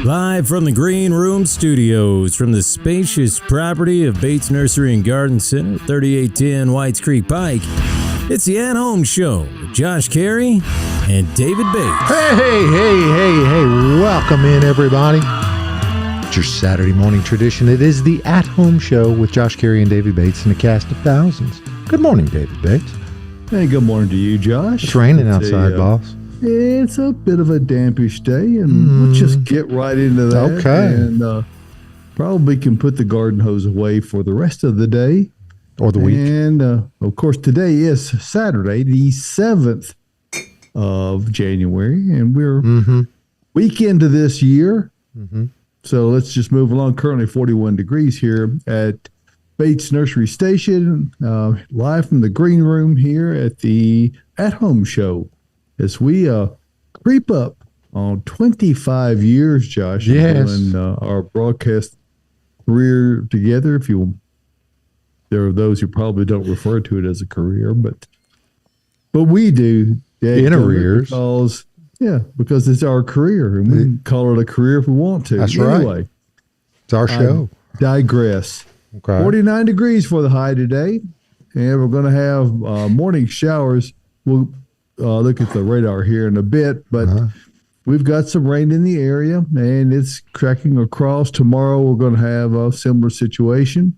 Live from the Green Room Studios, from the spacious property of Bates Nursery and Garden Center, 3810 Whites Creek Pike, it's the At Home Show with Josh Cary and David Bates. Hey, welcome in, everybody. It's your Saturday morning tradition. It is the At Home Show with Josh Cary and David Bates and a cast of thousands. Good morning, David Bates. Hey, good morning to you, Josh. It's raining outside, boss. It's a bit of a dampish day, and let's just get right into that. Okay. And probably can put the garden hose away for the rest of the day. Or the week. And, of course, today is Saturday, the 7th of January, and we're week into this year. So let's just move along. Currently 41 degrees here at Bates Nursery Station, live from the green room here at the At Home Show. As we creep up on 25 years, Josh, yes, our broadcast career together. There are those who probably don't refer to it as a career, but we do. In arrears. Because it's our career, and we can call it a career if we want to. That's anyway, right. It's our show. Digress. Okay. 49 degrees for the high today, and we're going to have morning showers. We'll look at the radar here in a bit, but we've got some rain in the area, and it's cracking across. Tomorrow we're going to have a similar situation,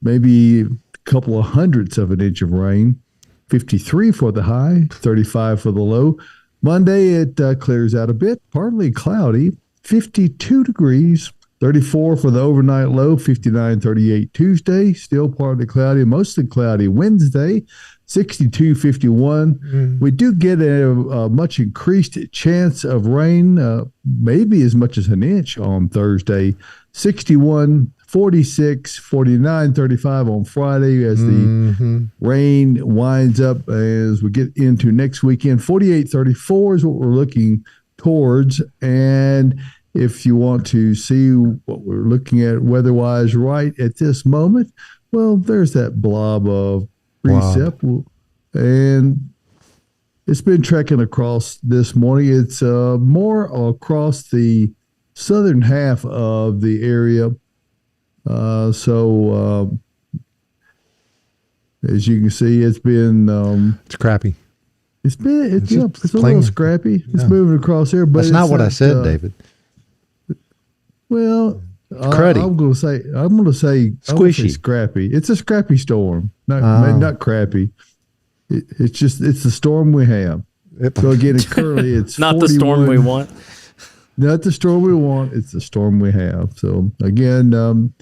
maybe a couple of hundredths of an inch of rain. 53 for the high, 35 for the low. Monday it clears out a bit, partly cloudy, 52 degrees. 34 for the overnight low, 59, 38 Tuesday, still partly cloudy, mostly cloudy Wednesday, 62, 51. We do get a much increased chance of rain, maybe as much as an inch on Thursday, 61, 46, 49, 35 on Friday as the rain winds up as we get into next weekend. 48, 34 is what we're looking towards, and if you want to see what we're looking at weather-wise right at this moment, well, there's that blob of precip. And it's been trekking across this morning. It's more across the southern half of the area. So as you can see, it's been... it's crappy. It's a little scrappy. It's moving across there. But that's not what I said, David. Well, cruddy. I'm going to say squishy, scrappy. It's a scrappy storm, not crappy. It's the storm we have. So again, currently it's not 41, the storm we want. Not the storm we want. It's the storm we have. So again,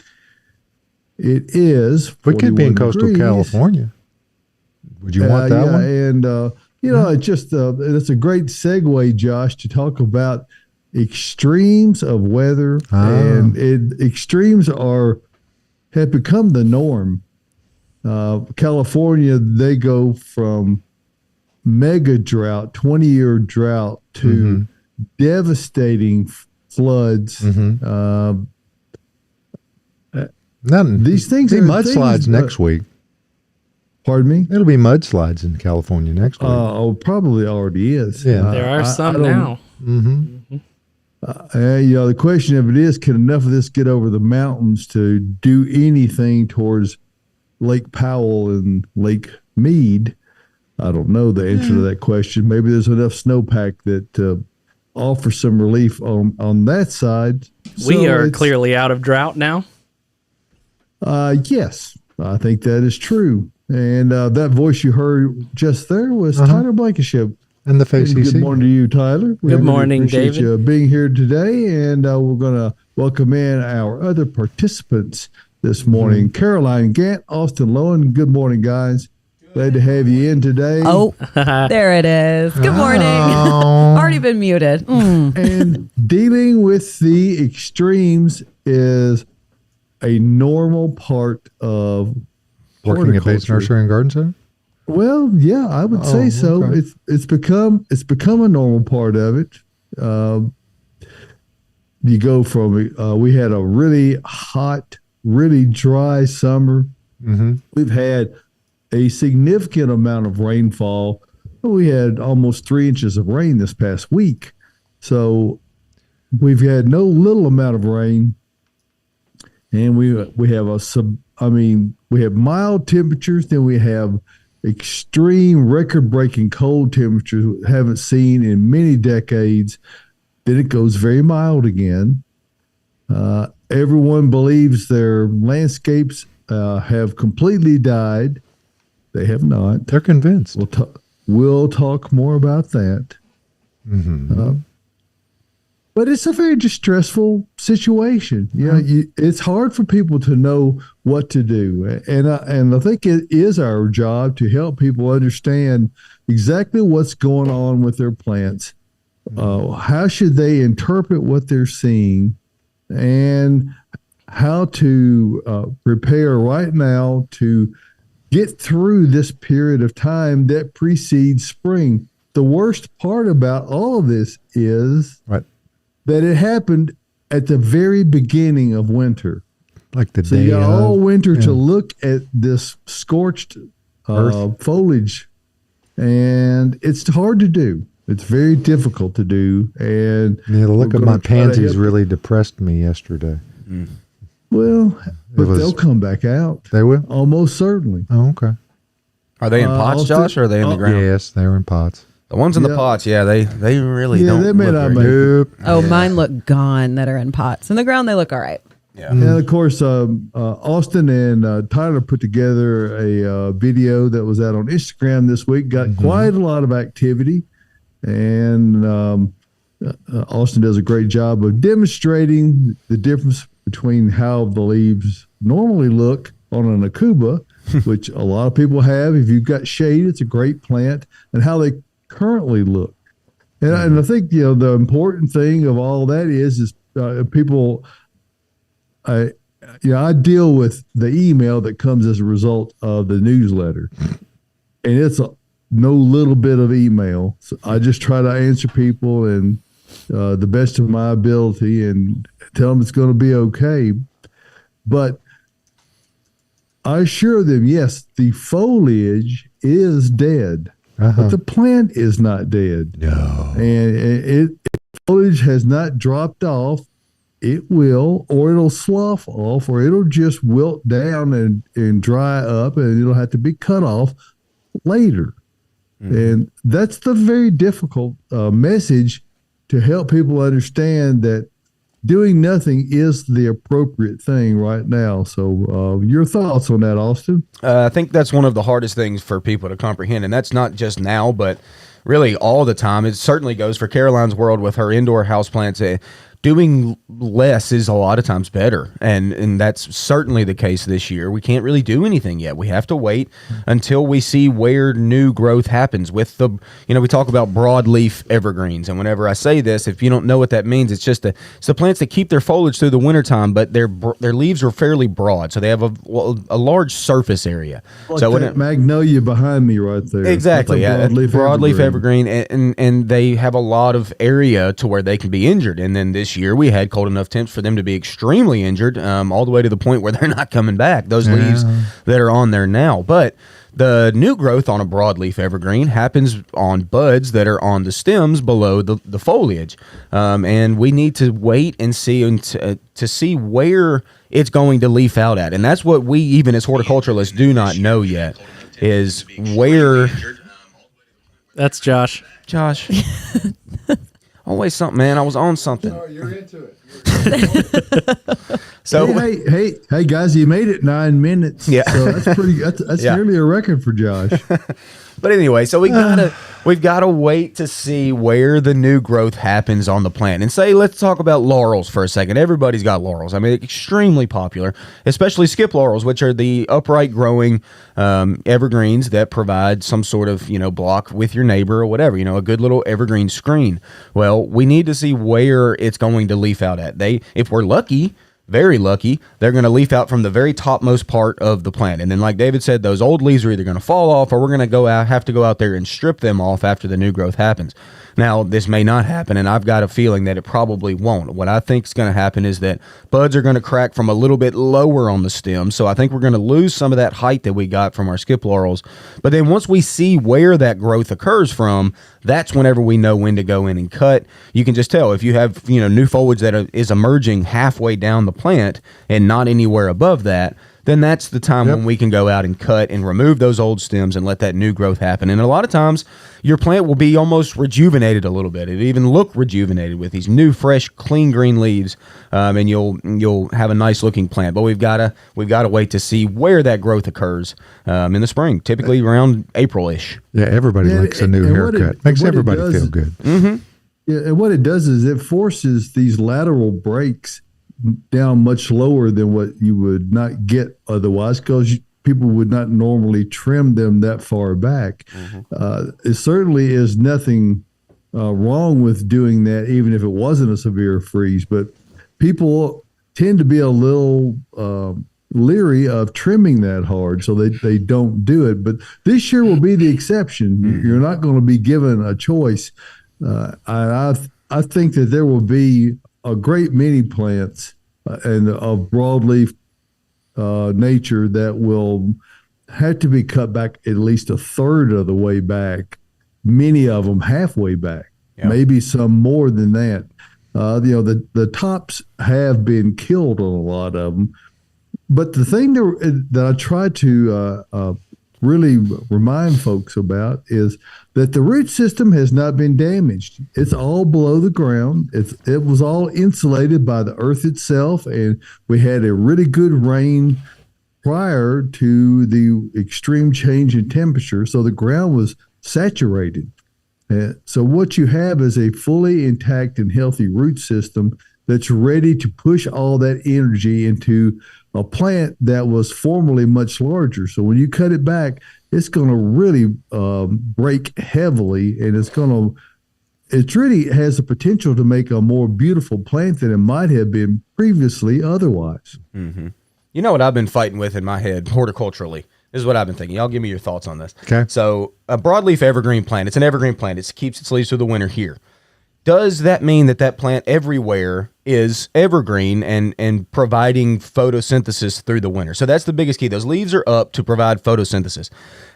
it is. We could be in coastal California. Would you want that one? And it's just it's a great segue, Josh, to talk about extremes of weather, and extremes have become the norm. California, they go from mega drought, 20-year drought, to devastating floods. These things are mudslides next week. Pardon me? It'll be mudslides in California next week. Probably already is. Yeah, there are some now. The question of it is, can enough of this get over the mountains to do anything towards Lake Powell and Lake Mead? I don't know the answer to that question. Maybe there's enough snowpack that offers some relief on that side. We are clearly out of drought now. Yes, I think that is true. And that voice you heard just there was Tyler Blankenship. And the FACC. Good morning to you, Tyler. Good morning, David. Appreciate you being here today, and we're going to welcome in our other participants this morning. Caroline Gant, Austin Lowen. Good morning, guys. Glad to have you in today. Oh, there it is. Good morning. Already been muted. And dealing with the extremes is a normal part of working at Bates Nursery and Garden Center. Well, yeah, I would say so. Okay. It's become a normal part of it. You go from we had a really hot, really dry summer. We've had a significant amount of rainfall. We had almost 3 inches of rain this past week. So we've had no little amount of rain, and we have mild temperatures, then we have extreme record-breaking cold temperatures we haven't seen in many decades. Then it goes very mild again. Everyone believes their landscapes have completely died. They have not. They're convinced. We'll talk more about that. Mm-hmm. But it's a very distressful situation. It's hard for people to know what to do, and I think it is our job to help people understand exactly what's going on with their plants. How should they interpret what they're seeing, and how to prepare right now to get through this period of time that precedes spring. The worst part about all of this is that it happened at the very beginning of winter. Like the so day you got of. all winter to look at this scorched foliage, and it's hard to do. It's very difficult to do. And the look of my pansies really depressed me yesterday. Well, but they'll come back out. They will? Almost certainly. Oh, okay. Are they in pots, Josh, or are they in the ground? Yes, they were in pots. The ones in the pots, they really don't. They may not make it. Oh, mine look gone that are in pots. In the ground, they look all right. Yeah. And of course, Austin and Tyler put together a video that was out on Instagram this week. Got quite a lot of activity, and Austin does a great job of demonstrating the difference between how the leaves normally look on an Akuba, which a lot of people have. If you've got shade, it's a great plant, and how they currently look. And I think the important thing of all that is people. I deal with the email that comes as a result of the newsletter, and it's no little bit of email. So I just try to answer people and the best of my ability and tell them it's going to be okay. But I assure them, yes, the foliage is dead, but the plant is not dead. No. And foliage has not dropped off. It will, or it'll slough off, or it'll just wilt down and dry up, and it'll have to be cut off later. And that's the very difficult message to help people understand that doing nothing is the appropriate thing right now. So your thoughts on that, Austin? I think that's one of the hardest things for people to comprehend, and that's not just now, but really all the time. It certainly goes for Caroline's world with her indoor houseplants. Doing less is a lot of times better, and that's certainly the case this year. We can't really do anything yet. We have to wait until we see where new growth happens with the, we talk about broadleaf evergreens, and whenever I say this, if you don't know what that means, it's just it's the plants that keep their foliage through the wintertime, but their leaves are fairly broad, so they have a large surface area. Like so that magnolia behind me right there. Exactly, broadleaf evergreen, and they have a lot of area to where they can be injured, and then this year we had cold enough temps for them to be extremely injured, all the way to the point where they're not coming back, those leaves that are on there now. But the new growth on a broadleaf evergreen happens on buds that are on the stems below the foliage, and we need to wait and see to see where it's going to leaf out at, and that's what we, even as horticulturalists, do not know yet, is where. That's Josh. Always something, man. I was on something. Oh, you're into it. So hey, guys, you made it 9 minutes. Yeah. So that's pretty. That's nearly a record for Josh. But anyway, so we've gotta wait to see where the new growth happens on the plant. And let's talk about laurels for a second. Everybody's got laurels. I mean, extremely popular, especially skip laurels, which are the upright growing evergreens that provide some sort of block with your neighbor or whatever. A good little evergreen screen. Well, we need to see where it's going to leaf out at. If we're lucky, very lucky, they're going to leaf out from the very topmost part of the plant. And then, like David said, those old leaves are either going to fall off or we're going to have to go out there and strip them off after the new growth happens. Now, this may not happen, and I've got a feeling that it probably won't. What I think is going to happen is that buds are going to crack from a little bit lower on the stem, so I think we're going to lose some of that height that we got from our skip laurels. But then once we see where that growth occurs from, that's whenever we know when to go in and cut. You can just tell if you have new foliage that is emerging halfway down the plant and not anywhere above that, then that's the time when we can go out and cut and remove those old stems and let that new growth happen. And a lot of times your plant will be almost rejuvenated a little bit. It'll even look rejuvenated with these new, fresh, clean green leaves, and you'll have a nice looking plant. But we've got to wait to see where that growth occurs in the spring, typically around April-ish. Yeah, everybody likes a new haircut. Makes everybody feel good. Mm-hmm. Yeah, and what it does is it forces these lateral breaks down much lower than what you would not get otherwise, because people would not normally trim them that far back. It certainly is nothing wrong with doing that, even if it wasn't a severe freeze. But people tend to be a little leery of trimming that hard, so they don't do it. But this year will be the exception. You're not going to be given a choice. I think that there will be a great many plants and of broadleaf nature that will have to be cut back at least a third of the way back, many of them halfway back, maybe some more than that. The tops have been killed on a lot of them. But the thing that I try to really remind folks about is that the root system has not been damaged. It's all below the ground. It was all insulated by the earth itself, and we had a really good rain prior to the extreme change in temperature, so the ground was saturated. So what you have is a fully intact and healthy root system that's ready to push all that energy into a plant that was formerly much larger. So when you cut it back, it's going to really break heavily, and it really has the potential to make a more beautiful plant than it might have been previously otherwise. Mm-hmm. You know what I've been fighting with in my head horticulturally? This is what I've been thinking. Y'all give me your thoughts on this. Okay. So a broadleaf evergreen plant, it's an evergreen plant. It keeps its leaves through the winter here. Does that mean that plant everywhere is evergreen and providing photosynthesis through the winter? So that's the biggest key. Those leaves are up to provide photosynthesis.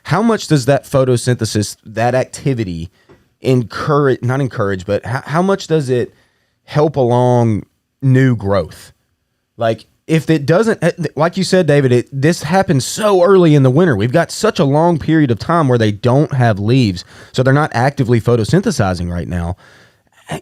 How much does that photosynthesis, that activity, but how much does it help along new growth? Like, if it doesn't, like you said, David, this happens so early in the winter. We've got such a long period of time where they don't have leaves, so they're not actively photosynthesizing right now.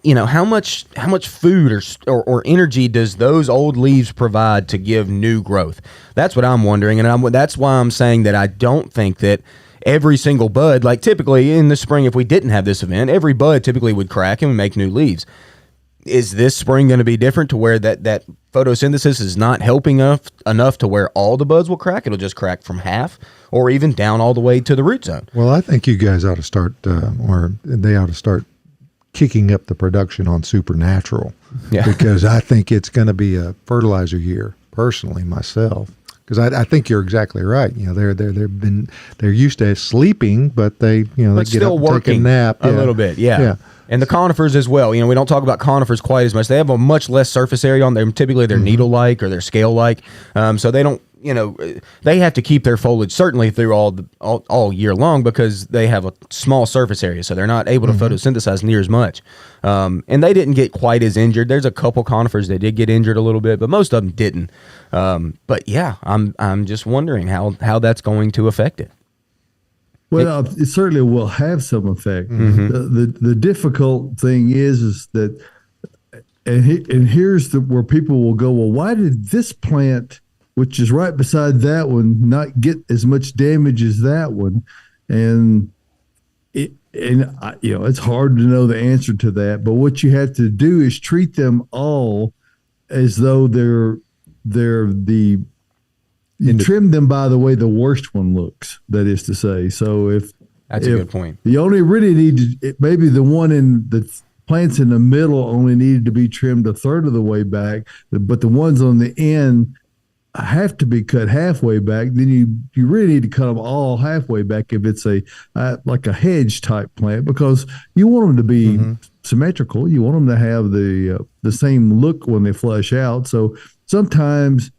How much food or energy does those old leaves provide to give new growth? That's what I'm wondering, and that's why I'm saying that I don't think that every single bud, like typically in the spring, if we didn't have this event, every bud typically would crack and make new leaves. Is this spring going to be different to where that photosynthesis is not helping enough to where all the buds will crack? It'll just crack from half or even down all the way to the root zone. Well, I think you guys ought to start, or they ought to start kicking up the production on Supernatural, because I think it's going to be a fertilizer year. Personally, myself, because I think you're exactly right. They're used to sleeping, but they they get up and take a nap a little bit, yeah. And the conifers as well. We don't talk about conifers quite as much. They have a much less surface area on them. Typically, they're needle-like or they're scale-like, so they don't. They have to keep their foliage certainly through all year long because they have a small surface area, so they're not able to photosynthesize near as much. And they didn't get quite as injured. There's a couple conifers that did get injured a little bit, but most of them didn't. But yeah, I'm just wondering how that's going to affect it. Well, it certainly will have some effect. The difficult thing is that, and here's where people will go, well, why did this plant, which is right beside that one, not get as much damage as that one? And it's hard to know the answer to that. But what you have to do is treat them all as though you trim them by the way the worst one looks. That is to say, so if that's a good point. You only really need maybe the one in the plants in the middle only needed to be trimmed a third of the way back, but the ones on the end have to be cut halfway back. Then you really need to cut them all halfway back if it's a like a hedge type plant, because you want them to be symmetrical. You want them to have the same look when they flush out. So sometimes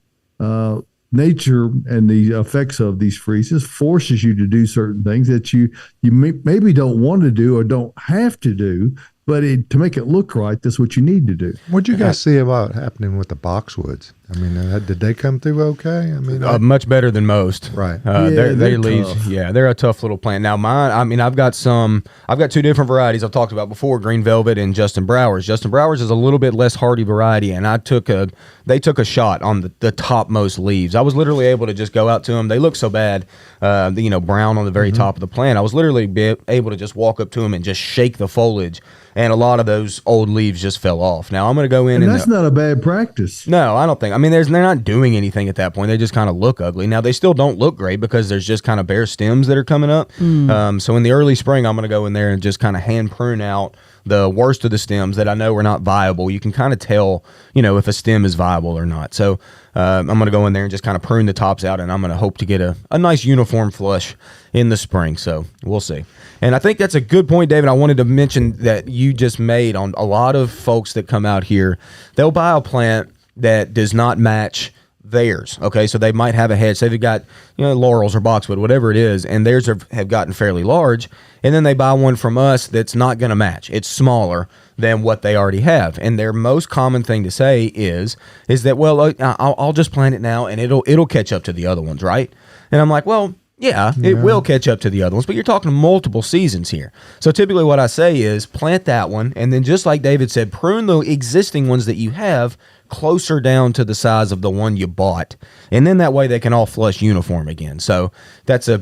nature and the effects of these freezes forces you to do certain things that you maybe don't want to do or don't have to do, but to make it look right, that's what you need to do. What'd you guys see about happening with the boxwoods? I mean, did they come through okay? I mean, much better than most. Right. They're tough. they're a tough little plant. Now mine, I mean, I've got two different varieties I've talked about before, Green Velvet and Justin Brower's. Justin Brower's is a little bit less hardy variety, and they took a shot on the topmost leaves. I was literally able to just go out to them. They look so bad, brown on the very top of the plant. I was literally able to just walk up to them and just shake the foliage, and a lot of those old leaves just fell off. Now I'm going to go in and that's not a bad practice. No, I don't think. I mean, they're not doing anything at that point. They just kind of look ugly. Now they still don't look great because there's just kind of bare stems that are coming up. So in the early spring, I'm going to go in there and just kind of hand prune out the worst of the stems that I know are not viable. You can kind of tell, if a stem is viable or not. So I'm going to go in there and just kind of prune the tops out, and I'm going to hope to get a nice uniform flush in the spring. So we'll see. And I think that's a good point, David. I wanted to mention that you just made on a lot of folks that come out here. They'll buy a plant that does not match theirs. Okay, so they might have a hedge. Say they've got laurels or boxwood, whatever it is, and theirs have gotten fairly large, and then they buy one from us that's not going to match. It's smaller than what they already have, and their most common thing to say is that, well, I'll just plant it now, and it'll catch up to the other ones, right? And I'm like, well, yeah, it will catch up to the other ones, but you're talking multiple seasons here. So typically what I say is plant that one, and then just like David said, prune the existing ones that you have closer down to the size of the one you bought, and then that way they can all flush uniform again. So that's a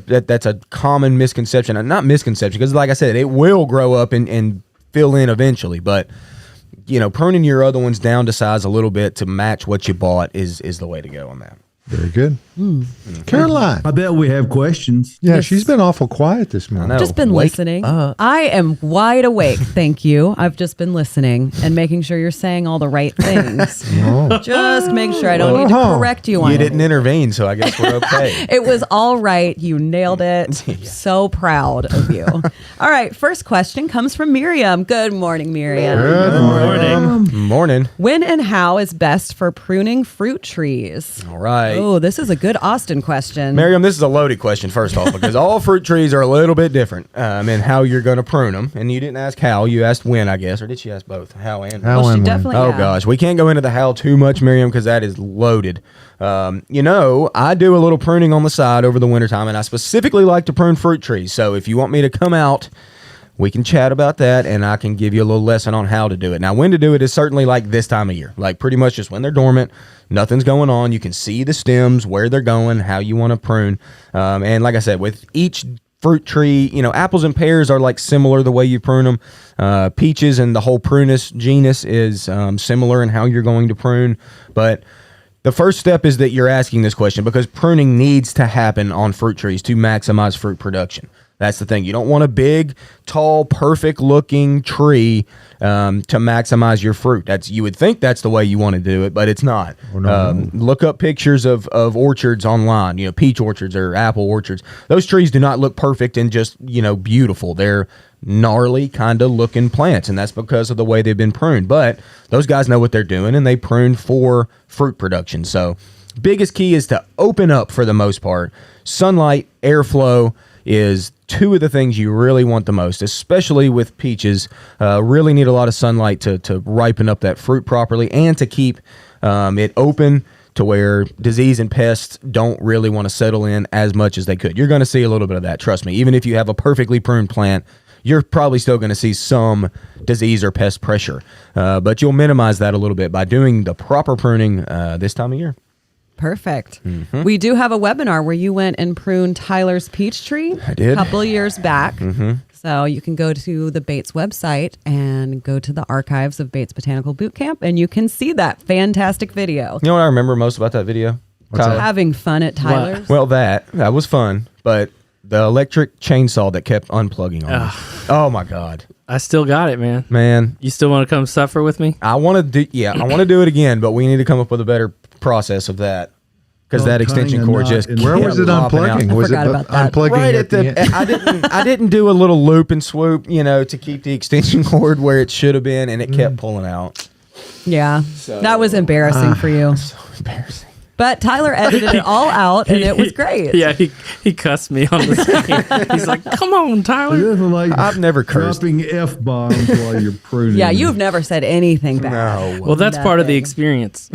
common misconception, and not misconception, because like I said, it will grow up and fill in eventually, but pruning your other ones down to size a little bit to match what you bought is the way to go on that. Very good. Caroline. I bet we have questions. Yeah, Yes. she's been awful quiet this morning. Just been listening. I am wide awake. Thank you. I've just been listening and making sure you're saying all the right things. Just make sure I don't need to correct you on You it. didn't intervene, so I guess we're okay. It was all right. You nailed it. So proud of you. All right. First question comes from Miriam. Good morning, Miriam. Good morning. Morning. When and how is best for pruning fruit trees? All right. Oh, this is a good Austin question. Miriam, this is a loaded question, first off, because all fruit trees are a little bit different in how you're going to prune them. And you didn't ask how, you asked when, I guess. Or did she ask both? How and when? How Well, she and when? definitely Oh, yeah. gosh. We can't go into the how too much, Miriam, because that is loaded. I do a little pruning on the side over the wintertime, and I specifically like to prune fruit trees. So if you want me to come out, we can chat about that, and I can give you a little lesson on how to do it. Now, when to do it is certainly like this time of year, like pretty much just when they're dormant, nothing's going on. You can see the stems, where they're going, how you want to prune. And like I said, with each fruit tree, apples and pears are like similar the way you prune them. Peaches and the whole prunus genus is similar in how you're going to prune. But the first step is that you're asking this question because pruning needs to happen on fruit trees to maximize fruit production. That's the thing. You don't want a big, tall, perfect-looking tree to maximize your fruit. You would think that's the way you want to do it, but it's not. Look up pictures of orchards online, peach orchards or apple orchards. Those trees do not look perfect and just, beautiful. They're gnarly kind of looking plants, and that's because of the way they've been pruned. But those guys know what they're doing, and they prune for fruit production. So biggest key is to open up for the most part. Sunlight, airflow is two of the things you really want the most, especially with peaches. Really need a lot of sunlight to ripen up that fruit properly and to keep it open to where disease and pests don't really want to settle in as much as they could. You're going to see a little bit of that, trust me. Even if you have a perfectly pruned plant, you're probably still going to see some disease or pest pressure. But you'll minimize that a little bit by doing the proper pruning this time of year. Perfect. We do have a webinar where you went and pruned Tyler's peach tree I did. a couple of years back. So you can go to the Bates website and go to the archives of Bates Botanical Boot Camp, and you can see that fantastic video. You know what I remember most about that video? Tyler? Having fun at Tyler's. Well, that was fun, but the electric chainsaw that kept unplugging on me. Oh my God. I still got it, man. Man, You still want to come suffer with me? I want to do. Yeah, I want to do it again, but we need to come up with a better process of that because that extension cord just Where was it unplugging? I Was it forgot about that. unplugging right at the end? I didn't do a little loop and swoop, to keep the extension cord where it should have been, and it kept pulling out. Yeah. That was embarrassing for you. So embarrassing. But Tyler edited it all out, and it was great. Yeah, he cussed me on the screen. He's like, "Come on, Tyler." It isn't like I've never cursed. dropping F-bombs while you're pruning. Yeah, you've never said anything bad. No. Well, that's part of the Nothing. experience.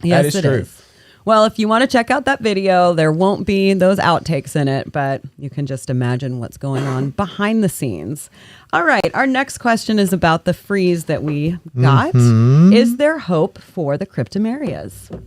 Yes, is it true. is. Well, if you want to check out that video, there won't be those outtakes in it, but you can just imagine what's going on behind the scenes. All right, our next question is about the freeze that we got. Is there hope for the cryptomerias?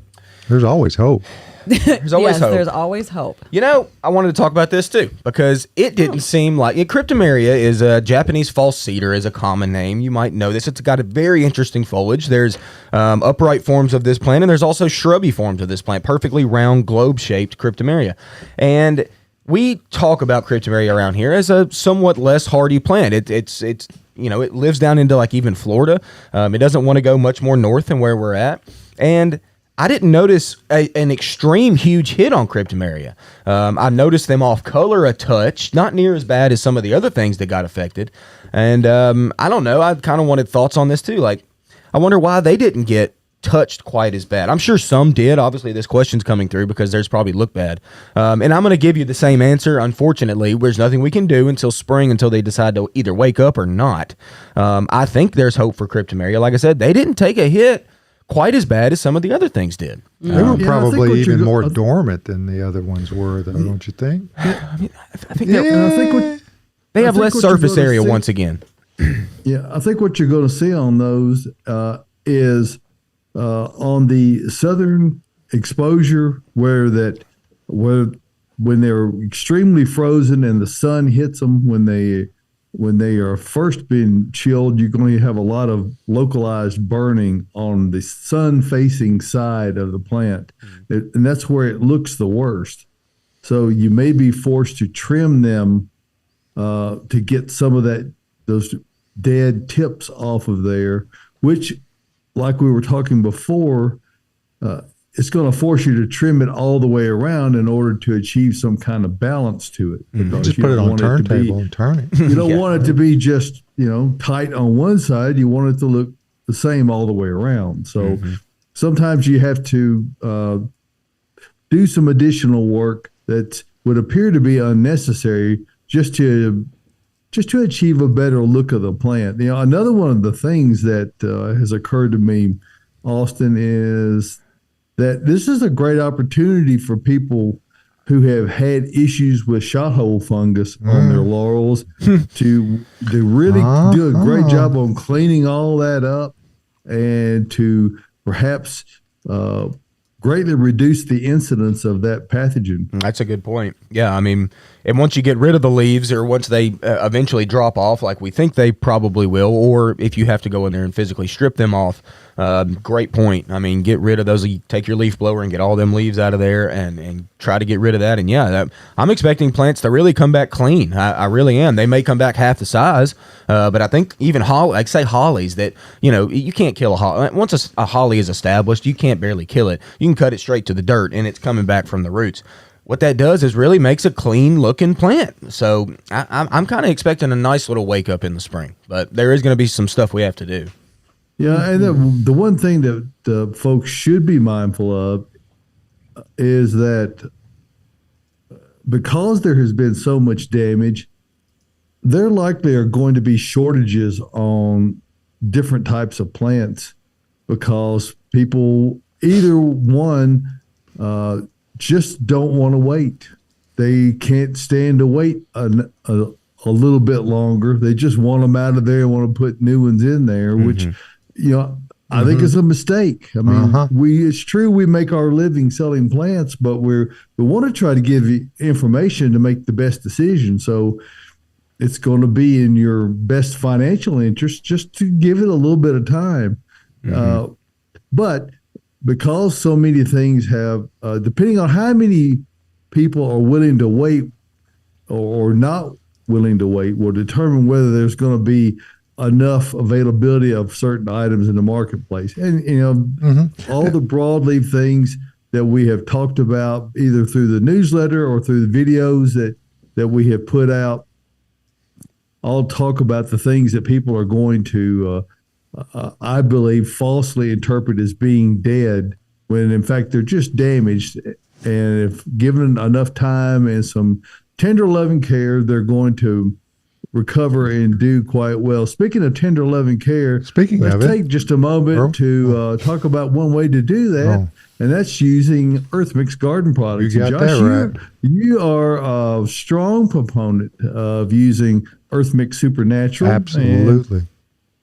There's always hope. There's always hope. There's always hope. I wanted to talk about this too because it didn't seem like Cryptomeria is a Japanese false cedar is a common name. You might know this. It's got a very interesting foliage. There's upright forms of this plant, and there's also shrubby forms of this plant, perfectly round, globe-shaped Cryptomeria. And we talk about Cryptomeria around here as a somewhat less hardy plant. It's it lives down into like even Florida. It doesn't want to go much more north than where we're at, and I didn't notice an extreme huge hit on Cryptomeria. I noticed them off color a touch, not near as bad as some of the other things that got affected. And I don't know. I kind of wanted thoughts on this too. Like, I wonder why they didn't get touched quite as bad. I'm sure some did. Obviously, this question's coming through because theirs probably look bad. And I'm going to give you the same answer. Unfortunately, there's nothing we can do until spring until they decide to either wake up or not. I think there's hope for Cryptomeria. Like I said, they didn't take a hit quite as bad as some of the other things did. They were Yeah, I probably think what even you're more go- dormant than the other ones were, though, don't you think? I think And I think what they have I think less what you're surface gonna area see- once again. Yeah, I think what you're going to see on those is on the southern exposure where when they're extremely frozen and the sun hits them when they are first being chilled, you're going to have a lot of localized burning on the sun-facing side of the plant, and that's where it looks the worst. So you may be forced to trim them to get some of those dead tips off of there, which, like we were talking before, it's going to force you to trim it all the way around in order to achieve some kind of balance to it. Because Just you put it don't on want to turntable be- and turn it. You don't want it to be just, tight on one side. You want it to look the same all the way around. So sometimes you have to do some additional work that would appear to be unnecessary just to achieve a better look of the plant. Another one of the things that has occurred to me, Austin, is that this is a great opportunity for people who have had issues with shot hole fungus on their laurels to really do a great job on cleaning all that up and to perhaps greatly reduce the incidence of that pathogen. That's a good point. Yeah, I mean, and once you get rid of the leaves or once they eventually drop off, like we think they probably will, or if you have to go in there and physically strip them off, great point. I mean, get rid of those. You take your leaf blower and get all them leaves out of there and try to get rid of that. And yeah, I'm expecting plants to really come back clean. I really am. They may come back half the size, but I think even hollies that, you can't kill a holly. Once a holly is established, you can't barely kill it. You can cut it straight to the dirt and it's coming back from the roots. What that does is really makes a clean looking plant. So I'm kind of expecting a nice little wake up in the spring, but there is going to be some stuff we have to do. Yeah, and the one thing that folks should be mindful of is that because there has been so much damage, there likely are going to be shortages on different types of plants because people either just don't want to wait. They can't stand to wait a little bit longer. They just want them out of there and want to put new ones in there, which I think is a mistake. I mean, it's true we make our living selling plants, but we want to try to give you information to make the best decision. So it's going to be in your best financial interest just to give it a little bit of time. But because so many things have, depending on how many people are willing to wait or not willing to wait will determine whether there's going to be enough availability of certain items in the marketplace. And, all the broadleaf things that we have talked about, either through the newsletter or through the videos that we have put out, all talk about the things that people are going to, I believe, falsely interpret as being dead, when in fact they're just damaged. And if given enough time and some tender loving care, they're going to recover and do quite well. Speaking of tender loving care, let's take just a moment to talk about one way to do that, and that's using Earth Mix garden products. You got Josh, that right. You are a strong proponent of using Earth Mix Supernatural. Absolutely.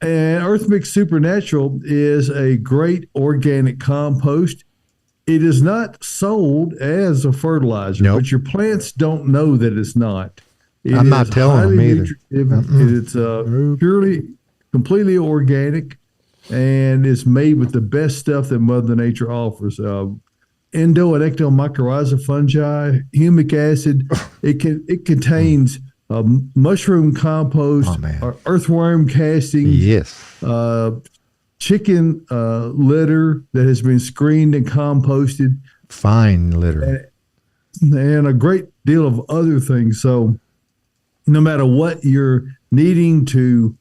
And Earth Mix Supernatural is a great organic compost. It is not sold as a fertilizer, but your plants don't know that it's not. I'm not telling them either. It's purely, completely organic, and it's made with the best stuff that Mother Nature offers. Endo and ectomycorrhiza fungi, humic acid. It contains mushroom compost, earthworm castings, chicken litter that has been screened and composted, fine litter, and a great deal of other things. So no matter what you're needing to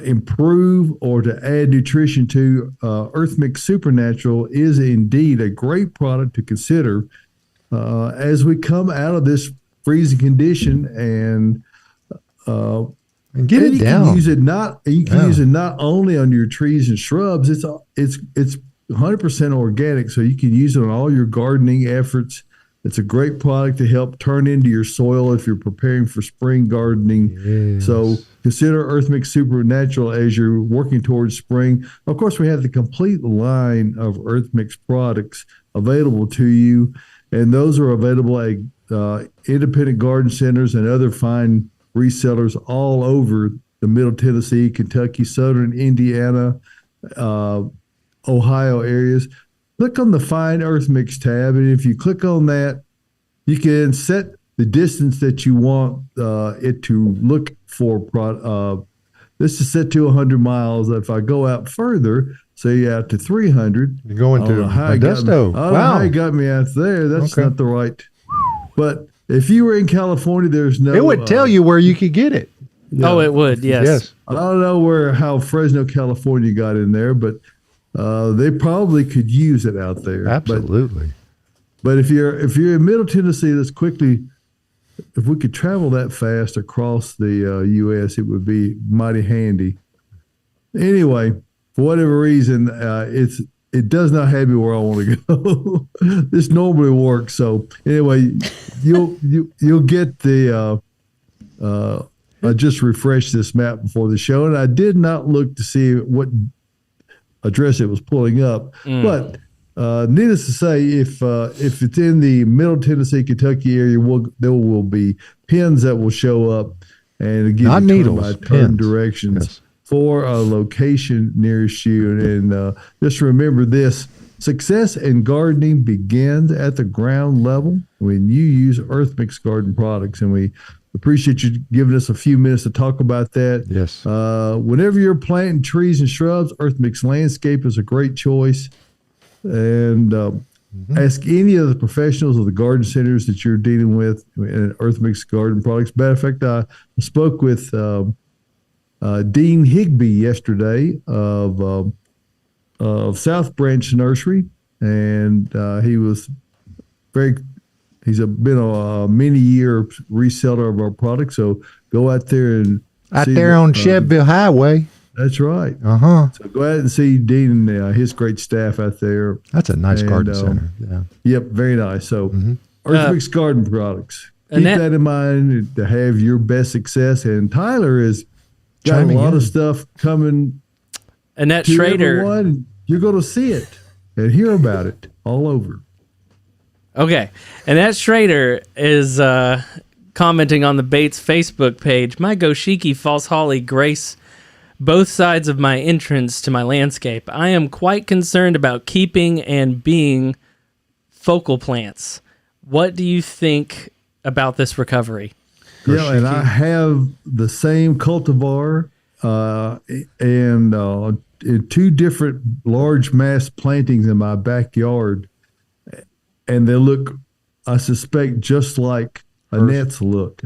improve or to add nutrition to, Earth Mix Supernatural is indeed a great product to consider as we come out of this freezing condition, and get it down. You can use it not only on your trees and shrubs. It's 100% organic, so you can use it on all your gardening efforts. It's a great product to help turn into your soil if you're preparing for spring gardening. Yes. So consider Earth Mix Supernatural as you're working towards spring. Of course, we have the complete line of Earth Mix products available to you, and those are available at independent garden centers and other fine resellers all over the Middle Tennessee, Kentucky, Southern Indiana, Ohio areas. Click on the Find Earth Mix tab, and if you click on that, you can set the distance that you want it to look for. This is set to 100 miles. If I go out further, say out to 300, you're going to Modesto. I don't know how you got me out there. That's not the right. But if you were in California, there's no. It would tell you where you could get it. Yeah. Oh, it would. Yes. I don't know how Fresno, California got in there, but they probably could use it out there. Absolutely. But if you're in Middle Tennessee, if we could travel that fast across the U.S., it would be mighty handy. Anyway, for whatever reason, it does not have me where I want to go. This normally works. So anyway, you'll get the. I just refreshed this map before the show, and I did not look to see what address it was pulling up. But needless to say, if it's in the Middle Tennessee, Kentucky area, there will be pins that will show up and give not you needles, turn directions for a location nearest you. And just remember this: success in gardening begins at the ground level when you use Earth Mix garden products, and we appreciate you giving us a few minutes to talk about that. Yes. Whenever you're planting trees and shrubs, Earth Mix Landscape is a great choice. And ask any of the professionals of the garden centers that you're dealing with in Earth Mix garden products. Matter of fact, I spoke with Dean Higbee yesterday of South Branch Nursery, and he was he's been a many-year reseller of our products. So go out there and on Chebbville Highway. That's right. So go ahead and see Dean and his great staff out there. That's a nice garden center. Yeah. Yep, very nice. So Earth Mix garden products. Keep that in mind to have your best success. And Tyler has got a lot of stuff coming. Annette Schrader. Everyone. You're going to see it and hear about it all over. Okay. Annette Schrader is commenting on the Bates Facebook page. My Goshiki false holly grace both sides of my entrance to my landscape. I am quite concerned about keeping and being focal plants. What do you think about this recovery? Yeah, and I Goshiki? have the same cultivar and in two different large mass plantings in my backyard, and they look, I suspect, just like Annette's look.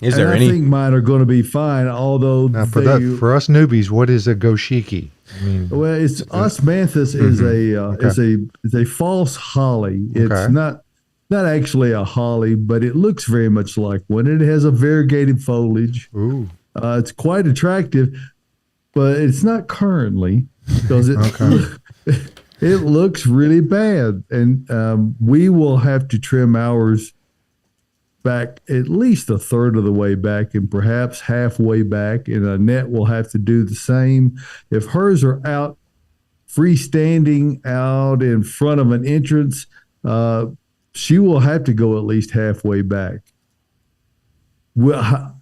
Is And there I any? think mine are going to be fine, although Now, they. for us newbies, what is a Goshiki? I mean, Well, it's osmanthus is a false holly. It's Okay. not actually a holly, but it looks very much like one. It has a variegated foliage. ooh, It's quite attractive, but it's not currently because it looks really bad, and we will have to trim ours back at least a third of the way back and perhaps halfway back, and Annette will have to do the same. If hers are out freestanding out in front of an entrance, she will have to go at least halfway back. Well,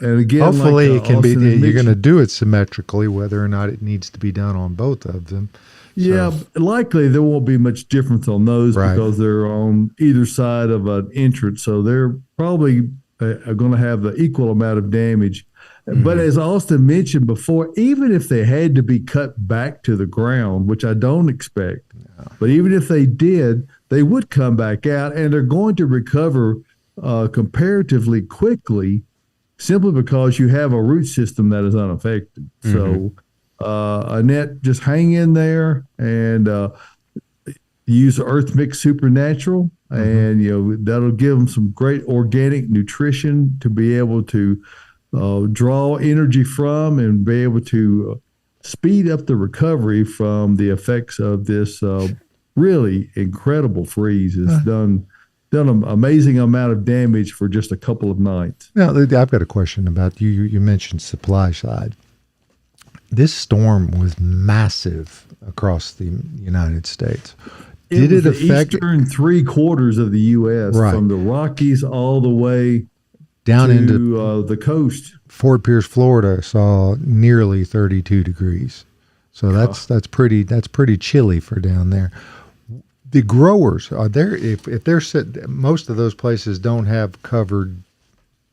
and again, hopefully like, it can be. Austin had You're going to mentioned, do it symmetrically, whether or not it needs to be done on both of them. yeah, likely there won't be much difference on those Right. because they're on either side of an entrance, so they're probably going to have the equal amount of damage. But as Austin mentioned before, even if they had to be cut back to the ground, which I don't expect, but even if they did, they would come back out and they're going to recover comparatively quickly simply because you have a root system that is unaffected. So, Annette, just hang in there and use Earth Mix Supernatural, and that'll give them some great organic nutrition to be able to draw energy from and be able to speed up the recovery from the effects of this really incredible freeze. It's done an amazing amount of damage for just a couple of nights. Now, I've got a question about you. You mentioned supply side. This storm was massive across the United States. Did it was the affect eastern 3/4 of the U.S. Right. from the Rockies all the way down to into the coast? Fort Pierce, Florida? Saw nearly 32 degrees. So that's pretty chilly for down there. The growers are there. If they're most of those places don't have covered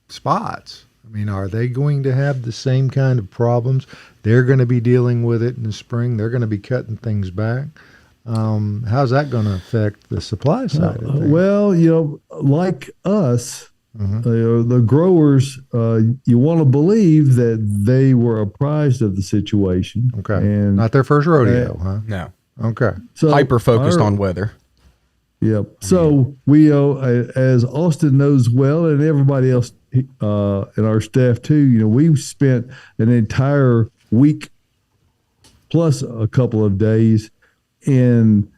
spots. I mean, are they going to have the same kind of problems? They're going to be dealing with it in the spring. They're going to be cutting things back. How's that going to affect the supply side of things? Well, like us, the growers, you want to believe that they were apprised of the situation. Okay, and not their first rodeo, huh? No. Okay. so Hyper focused on weather. Yep. So we, as Austin knows well, and everybody else and our staff too, we've spent an entire week plus a couple of days in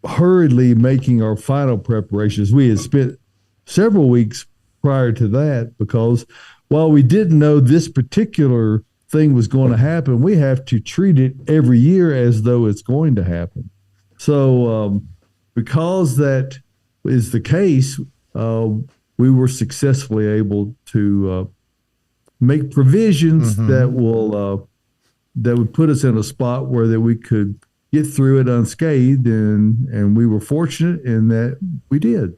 hurriedly making our final preparations. We had spent several weeks prior to that because while we didn't know this particular thing was going to happen, we have to treat it every year as though it's going to happen. So, because that is the case, we were successfully able to make provisions that would put us in a spot where that we could get through it unscathed, and we were fortunate in that we did.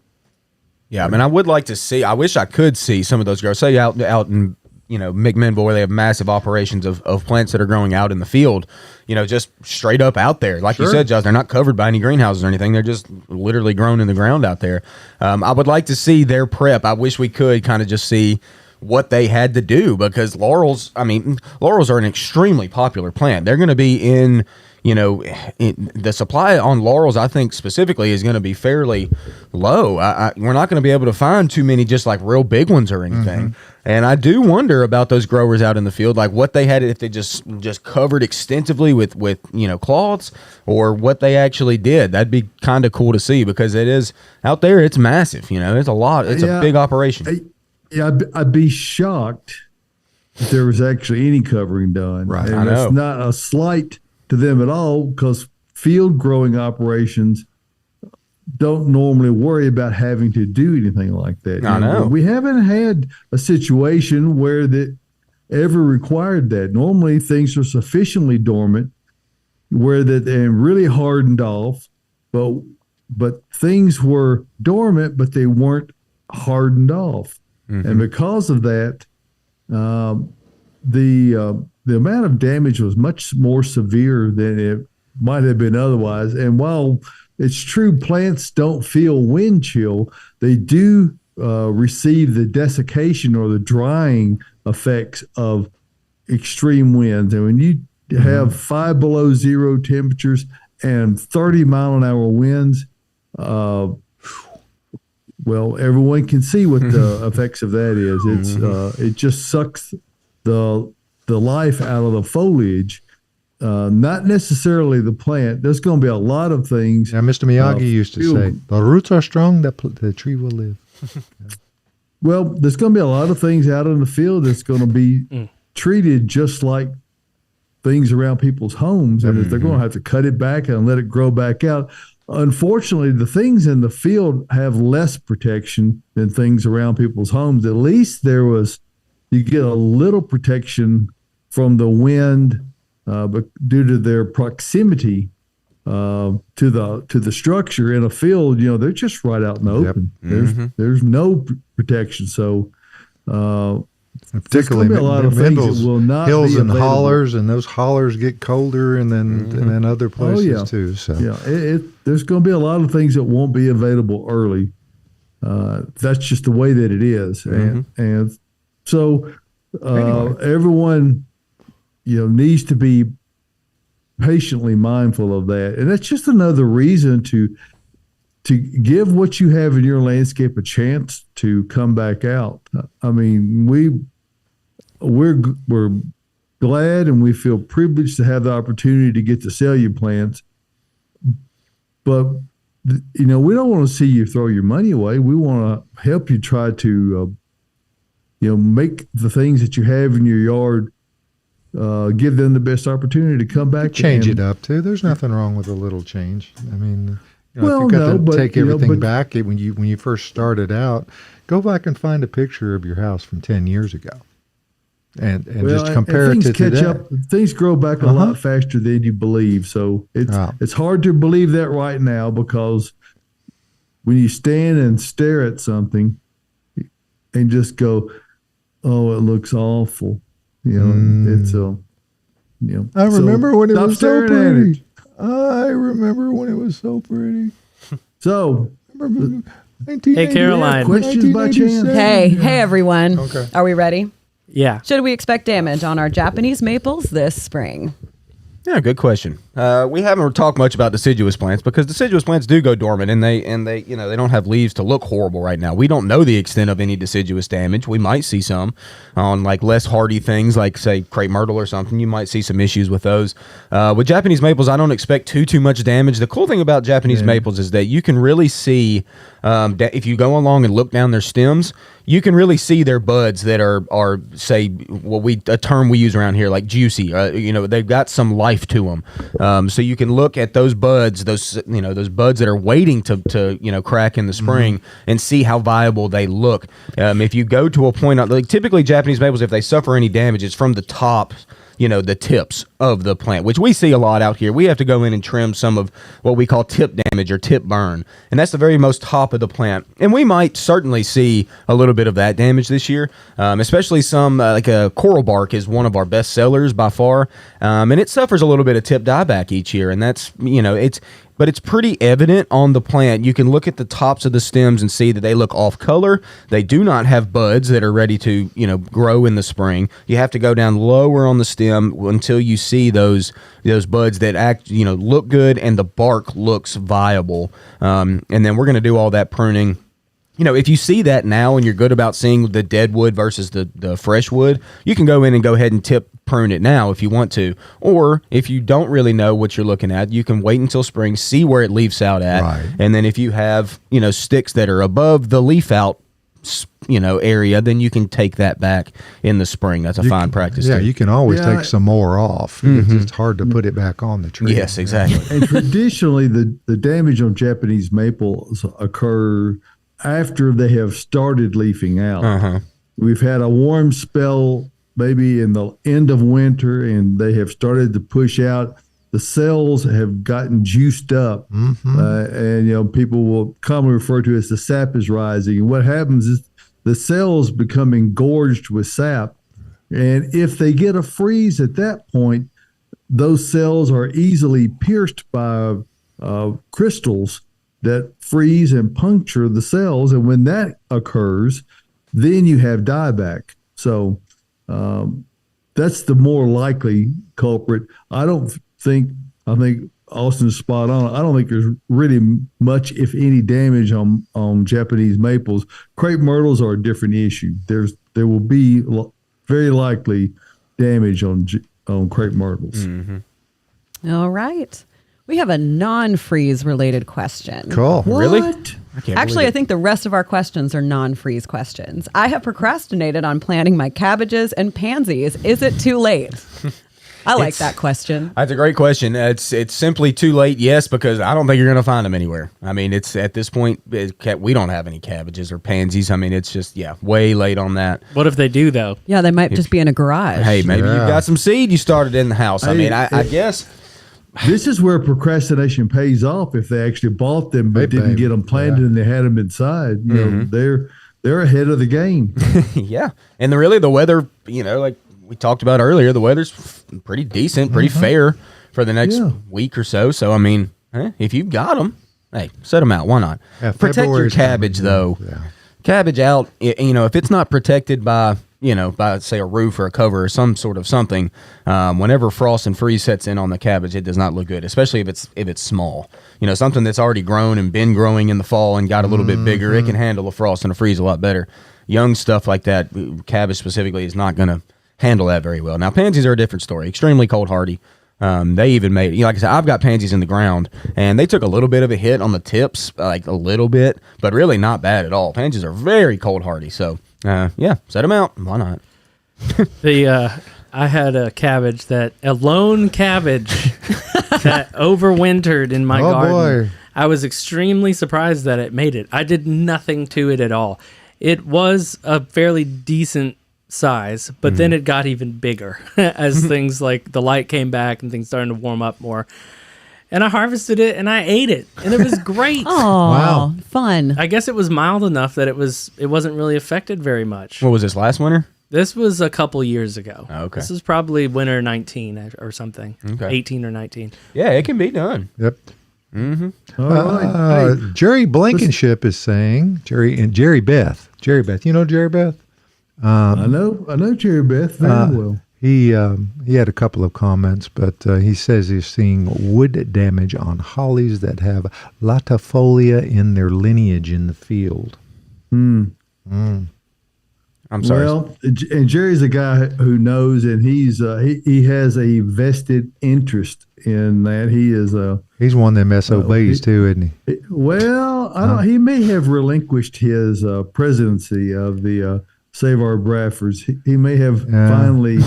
Yeah, I mean, I would like to see. I wish I could see some of those grow. Say out in McMinnville, where they have massive operations of plants that are growing out in the field. Just straight up out there, like you said, Josh. They're not covered by any greenhouses or anything. They're just literally grown in the ground out there. I would like to see their prep. I wish we could kind of just see what they had to do because laurels. I mean, laurels are an extremely popular plant. They're going to be in. The supply on laurels, I think specifically, is going to be fairly low. We're not going to be able to find too many just like real big ones or anything. And I do wonder about those growers out in the field, like what they had, if they just covered extensively with cloths or what they actually did. That'd be kind of cool to see because it is out there. It's massive. It's a lot. It's a big operation. I'd be shocked if there was actually any covering done. Right. And I know. it's not a slight to them at all because field growing operations don't normally worry about having to do anything like that. I know. We haven't had a situation where that ever required that. Normally things are sufficiently dormant where that they're really hardened off, but things were dormant, but they weren't hardened off. And because of that, the amount of damage was much more severe than it might have been otherwise. And while it's true plants don't feel wind chill, they do receive the desiccation or the drying effects of extreme winds. And when you have 5 below zero temperatures and 30-mile-an-hour winds, well, everyone can see what the effects of that is. It's it just sucks the life out of the foliage, not necessarily the plant. There's going to be a lot of things. Yeah, Mr. Miyagi used to say, "The roots are strong, the tree will live." Well, there's going to be a lot of things out in the field that's going to be treated just like things around people's homes, and if they're going to have to cut it back and let it grow back out. Unfortunately, the things in the field have less protection than things around people's homes. At least you get a little protection from the wind, but due to their proximity to the structure. In a field, they're just right out in the open. There's no protection. So, particularly a lot of things that will not hills be and available. hollers, and those hollers get colder, and then other places too. So There's going to be a lot of things that won't be available early. That's just the way that it is, and so everyone needs to be patiently mindful of that, and that's just another reason to give what you have in your landscape a chance to come back out. I mean, we're glad and we feel privileged to have the opportunity to get to sell you plants, but we don't want to see you throw your money away. We want to help you try to make the things that you have in your yard, give them the best opportunity to come back. Change it up too. There's nothing wrong with a little change. I mean, if Well, you got no, to but, take you know, everything but- back when you first started out, go back and find a picture of your house from 10 years ago, and just compare it things to catch today. up. Things grow back a lot faster than you believe. So it's hard to believe that right now, because when you stand and stare at something and just go, "Oh, it looks awful," it's I remember when it stop was so staring at pretty. it. I remember when it was so pretty. So, Hey, Caroline. questions by chance? Hey everyone. Okay. Are we ready? Yeah. Should we expect damage on our Japanese maples this spring? Yeah, good question. We haven't talked much about deciduous plants because deciduous plants do go dormant, and they they don't have leaves to look horrible right now. We don't know the extent of any deciduous damage. We might see some on like less hardy things like say crepe myrtle or something. You might see some issues with those. With Japanese maples, I don't expect too much damage. The cool thing about Japanese maples is that you can really see if you go along and look down their stems, you can really see their buds that are say a term we use around here like juicy. They've got some life to them. So you can look at those buds, those buds that are waiting to crack in the spring, and see how viable they look. If you go to a point, like typically Japanese maples, if they suffer any damage, it's from the top, the tips of the plant, which we see a lot out here. We have to go in and trim some of what we call tip damage or tip burn, and that's the very most top of the plant. And we might certainly see a little bit of that damage this year, especially some like a coral bark is one of our best sellers by far, and it suffers a little bit of tip dieback each year, and that's but it's pretty evident on the plant. You can look at the tops of the stems and see that they look off color. They do not have buds that are ready to, grow in the spring. You have to go down lower on the stem until you see those buds that look good and the bark looks viable. And then we're going to do all that pruning. If you see that now and you're good about seeing the dead wood versus the fresh wood, you can go in and go ahead and prune it now if you want to. Or if you don't really know what you're looking at, you can wait until spring, see where it leaves out at. Right. And then if you have, sticks that are above the leaf out, area, then you can take that back in the spring. That's a fine practice. Yeah, too. you can always take some more off. It's hard to put it back on the tree. Yes, exactly. And traditionally, the damage on Japanese maples occur after they have started leafing out. We've had a warm spell maybe in the end of winter, and they have started to push out, the cells have gotten juiced up, and people will commonly refer to it as the sap is rising. And what happens is the cells become engorged with sap, and if they get a freeze at that point, those cells are easily pierced by crystals that freeze and puncture the cells, and when that occurs, then you have dieback. So that's the more likely culprit. I think Austin's spot on. I don't think there's really much, if any, damage on Japanese maples. Crepe myrtles are a different issue. There will be very likely damage on crepe myrtles. Mm-hmm. All right. We have a non-freeze related question. Cool. Really? Actually, I think the rest of our questions are non-freeze questions. I have procrastinated on planting my cabbages and pansies. Is it too late? I like that question. That's a great question. It's simply too late, yes, because I don't think you're going to find them anywhere. I mean, it's at this point, we don't have any cabbages or pansies. I mean, it's just, way late on that. What if they do, though? Yeah, they might just be in a garage. Hey, maybe you've got some seed you started in the house. I guess. This is where procrastination pays off. If they actually bought them but didn't get them planted and they had them inside, they're ahead of the game. Yeah, and the weather, like we talked about earlier, the weather's pretty decent, pretty fair for the next week or so. So I mean, if you've got them, hey, set them out. Why not? Yeah, Protect your cabbage though. Yeah. Cabbage out. If it's not protected by say a roof or a cover or some sort of something, whenever frost and freeze sets in on the cabbage, it does not look good, especially if it's small. Something that's already grown and been growing in the fall and got a little bit bigger, it can handle a frost and a freeze a lot better. Young stuff like that, cabbage specifically, is not going to handle that very well. Now, pansies are a different story, extremely cold hardy. They even made, like I said, I've got pansies in the ground, and they took a little bit of a hit on the tips, like a little bit, but really not bad at all. Pansies are very cold hardy, so set them out. Why not? I had a lone cabbage that overwintered in my garden. Boy. I was extremely surprised that it made it. I did nothing to it at all. It was a fairly decent size, but then it got even bigger as things like the light came back and things started to warm up more. And I harvested it and I ate it, and it was great. Oh, Wow. Fun. I guess it was mild enough that it wasn't really affected very much. What was this, last winter? This was a couple years ago. Okay. This is probably winter 19 or something. Okay. 18 or 19. Yeah, it can be done. Yep. All right. Hey, Jerry Blankenship is saying, Jerry Beth. You know Jerry Beth? I know Jerry Beth very well. He had a couple of comments, but he says he's seeing wood damage on hollies that have latifolia in their lineage in the field. I'm sorry. Well, and Jerry's a guy who knows, and he has a vested interest in that. He's one of them SOBs too, isn't he? Well, I don't. He may have relinquished his presidency of the Save Our Braffords. He may have finally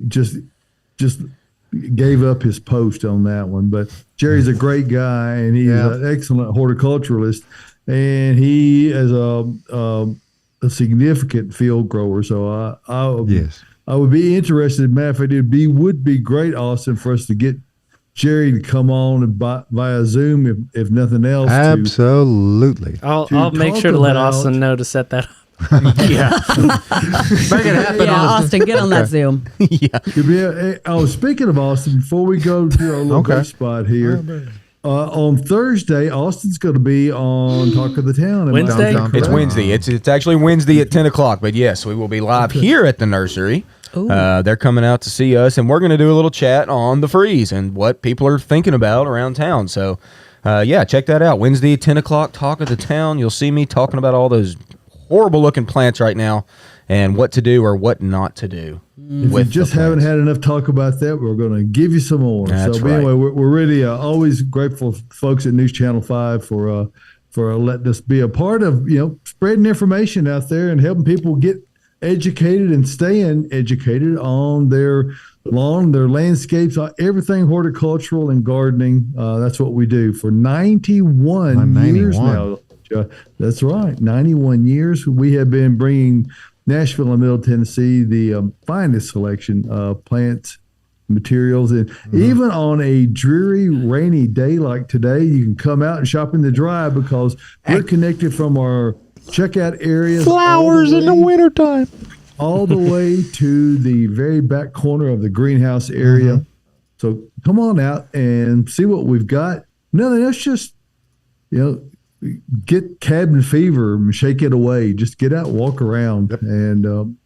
just gave up his post on that one. But Jerry's a great guy, and he's an excellent horticulturalist, and he is a significant field grower. So I would be interested. Matter of fact, would be great, Austin, for us to get Jerry to come on and via Zoom, if nothing else. Absolutely. I'll make sure to let Austin know to set that up. Make it happen. Yeah, Austin, get on that Zoom. Speaking of Austin, before we go to our little guest spot here, on Thursday, Austin's going to be on Talk of the Town. Wednesday? It's Wednesday. It's actually Wednesday at 10 o'clock. But yes, we will be live here at the nursery. They're coming out to see us, and we're going to do a little chat on the freeze and what people are thinking about around town. So, check that out. Wednesday, 10 o'clock, Talk of the Town. You'll see me talking about all those horrible-looking plants right now and what to do or what not to do. If you just haven't had enough talk about that, we're going to give you some more. That's so right. Anyway, we're really always grateful for folks at News Channel 5 for letting us be a part of spreading information out there and helping people get educated and staying educated on their lawn, their landscapes, everything horticultural and gardening. That's what we do for 91 years now. That's right, 91 years. We have been bringing Nashville and Middle Tennessee the finest selection of plants, materials. And even on a dreary, rainy day like today, you can come out and shop in the drive because we're connected from our checkout areas. Flowers in the wintertime. All the way to the very back corner of the greenhouse area. So come on out and see what we've got. Nothing else, just, get cabin fever and shake it away. Just get out, walk around, and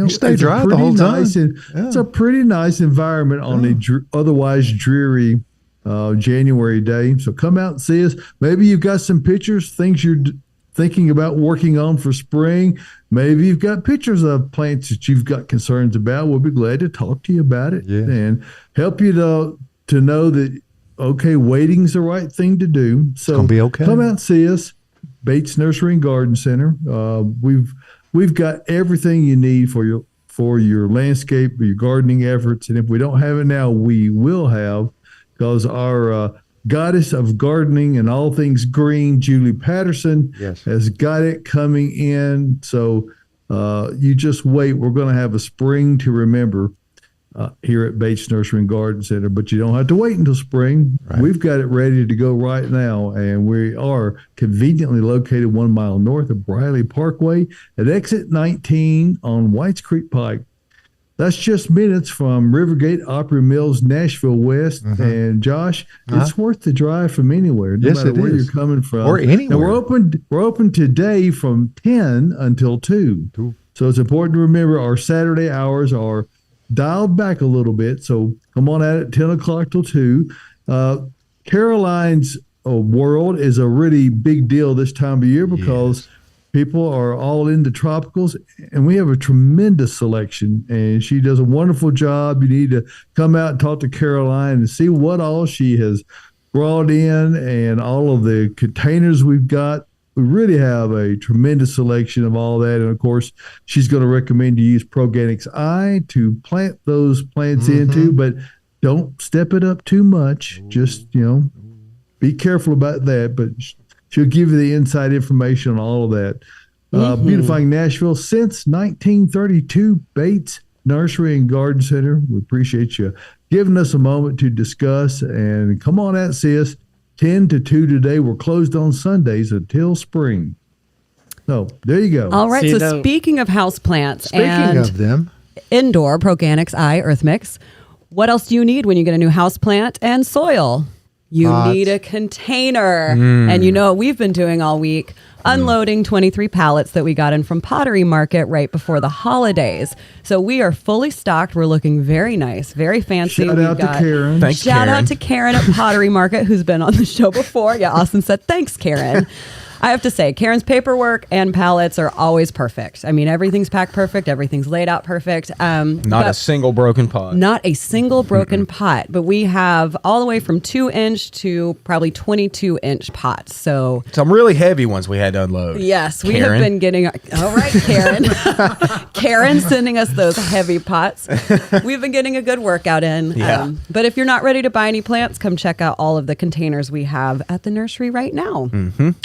stay dry the whole time. It's a pretty nice environment on a otherwise dreary January day. So come out and see us. Maybe you've got some pictures, things you're thinking about working on for spring. Maybe you've got pictures of plants that you've got concerns about. We'll be glad to talk to you about it and help you to know that, okay, waiting's the right thing to do. So it's gonna be okay. Come out and see us, Bates Nursery and Garden Center. We've got everything you need for your landscape, your gardening efforts. And if we don't have it now, we will have, because our goddess of gardening and all things green, Julie Patterson, has got it coming in. So you just wait. We're going to have a spring to remember here at Bates Nursery and Garden Center, but you don't have to wait until spring. Right. We've got it ready to go right now, and we are conveniently located 1 mile north of Briley Parkway at exit 19 on Whites Creek Pike. That's just minutes from Rivergate, Opry Mills, Nashville West. And Josh, it's worth the drive from anywhere, no matter where you're coming from. Or anywhere. And we're open today from 10 until 2. So it's important to remember our Saturday hours are dialed back a little bit. So come on out at 10 o'clock till 2. Caroline's world is a really big deal this time of year because people are all into tropicals, and we have a tremendous selection, and she does a wonderful job. You need to come out and talk to Caroline and see what all she has brought in and all of the containers we've got. We really have a tremendous selection of all that. And of course, she's going to recommend you use Proganics I to plant those plants into, but don't step it up too much. Just, be careful about that. But she'll give you the inside information on all of that. Beautifying Nashville since 1932, Bates Nursery and Garden Center. We appreciate you giving us a moment to discuss, and come on out and see us 10 to 2 today. We're closed on Sundays until spring. So there you go. All right. So speaking of houseplants of them, indoor Proganics I Earth Mix, what else do you need when you get a new houseplant and soil? You need a container. And what we've been doing all week? Unloading 23 pallets that we got in from Pottery Market right before the holidays. So we are fully stocked. We're looking very nice, very fancy. Shout out to Karen. Thanks, Shout out to Karen at Pottery Market, who's been on the show before. Yeah, Austin said, thanks, Karen. I have to say, Karen's paperwork and pallets are always perfect. I mean, everything's packed perfect. Everything's laid out perfect. Not a single broken pot. Not a single broken pot. But we have all the way from 2-inch to probably 22-inch pots. So some really heavy ones we had to unload. Yes, we have been getting... All right, Karen. Karen's sending us those heavy pots. We've been getting a good workout in. Yeah. But if you're not ready to buy any plants, come check out all of the containers we have at the nursery right now.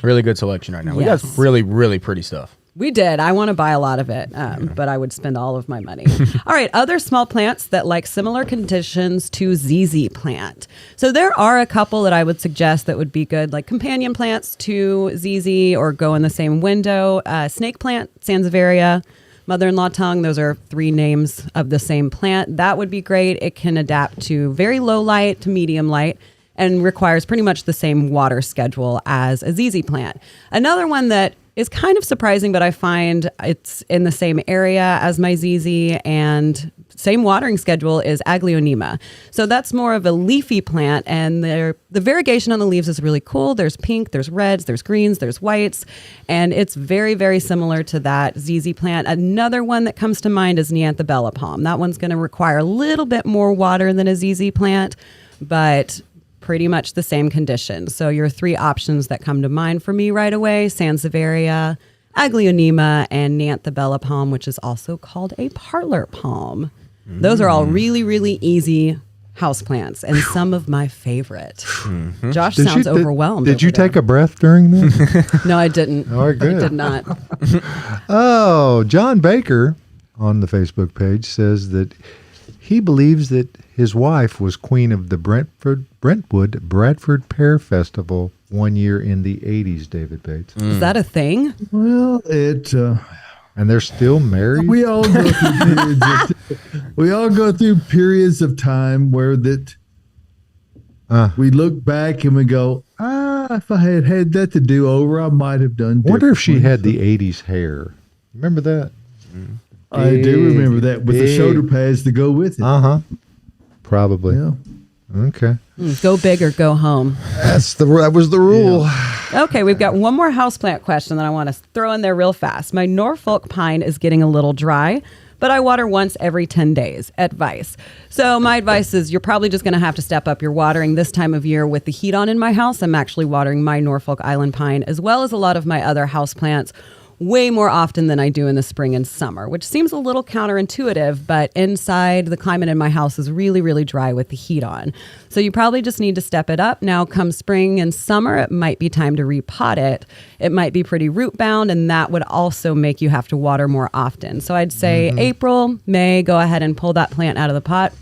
Really good selection right now. We got some really, really pretty stuff. We did. I want to buy a lot of it, but I would spend all of my money. All right. Other small plants that like similar conditions to ZZ plant. So there are a couple that I would suggest that would be good, like companion plants to ZZ or go in the same window. Snake plant, Sansevieria, mother-in-law tongue. Those are 3 names of the same plant. That would be great. It can adapt to very low light to medium light and requires pretty much the same water schedule as a ZZ plant. Another one that is kind of surprising, but I find it's in the same area as my ZZ and same watering schedule is Aglaonema. So that's more of a leafy plant, and the variegation on the leaves is really cool. There's pink, there's reds, there's greens, there's whites, and it's very, very similar to that ZZ plant. Another one that comes to mind is Neanthobella palm. That one's going to require a little bit more water than a ZZ plant, but pretty much the same conditions. So your 3 options that come to mind for me right away: Sansevieria, Aglaonema, and Neanthobella palm, which is also called a parlor palm. Those are all really, really easy houseplants and some of my favorite. Josh sounds overwhelmed. Did you take a breath during this? No, I didn't. All right, good. I did not. Oh, John Baker on the Facebook page says that he believes that his wife was queen of the Brentwood Bradford Pear Festival one year in the 80s, David Bates. Is that a thing? Well, And they're still married? we all go through periods of time where we look back and we go, if I had had that to do over, I might have done I wonder if she had differently." the 80s hair. Remember that? I do remember that with the shoulder pads to go with it. Uh-huh. Probably. Yeah. Okay. Go big or go home. That was the rule. Okay, we've got one more houseplant question that I want to throw in there real fast. My Norfolk pine is getting a little dry, but I water once every 10 days. Advice. So my advice is you're probably just going to have to step up your watering this time of year with the heat on in my house. I'm actually watering my Norfolk Island pine as well as a lot of my other houseplants way more often than I do in the spring and summer, which seems a little counterintuitive, but inside the climate in my house is really, really dry with the heat on. So you probably just need to step it up. Now, come spring and summer, it might be time to repot it. It might be pretty root bound, and that would also make you have to water more often. So I'd say April, May, go ahead and pull that plant out of the pot.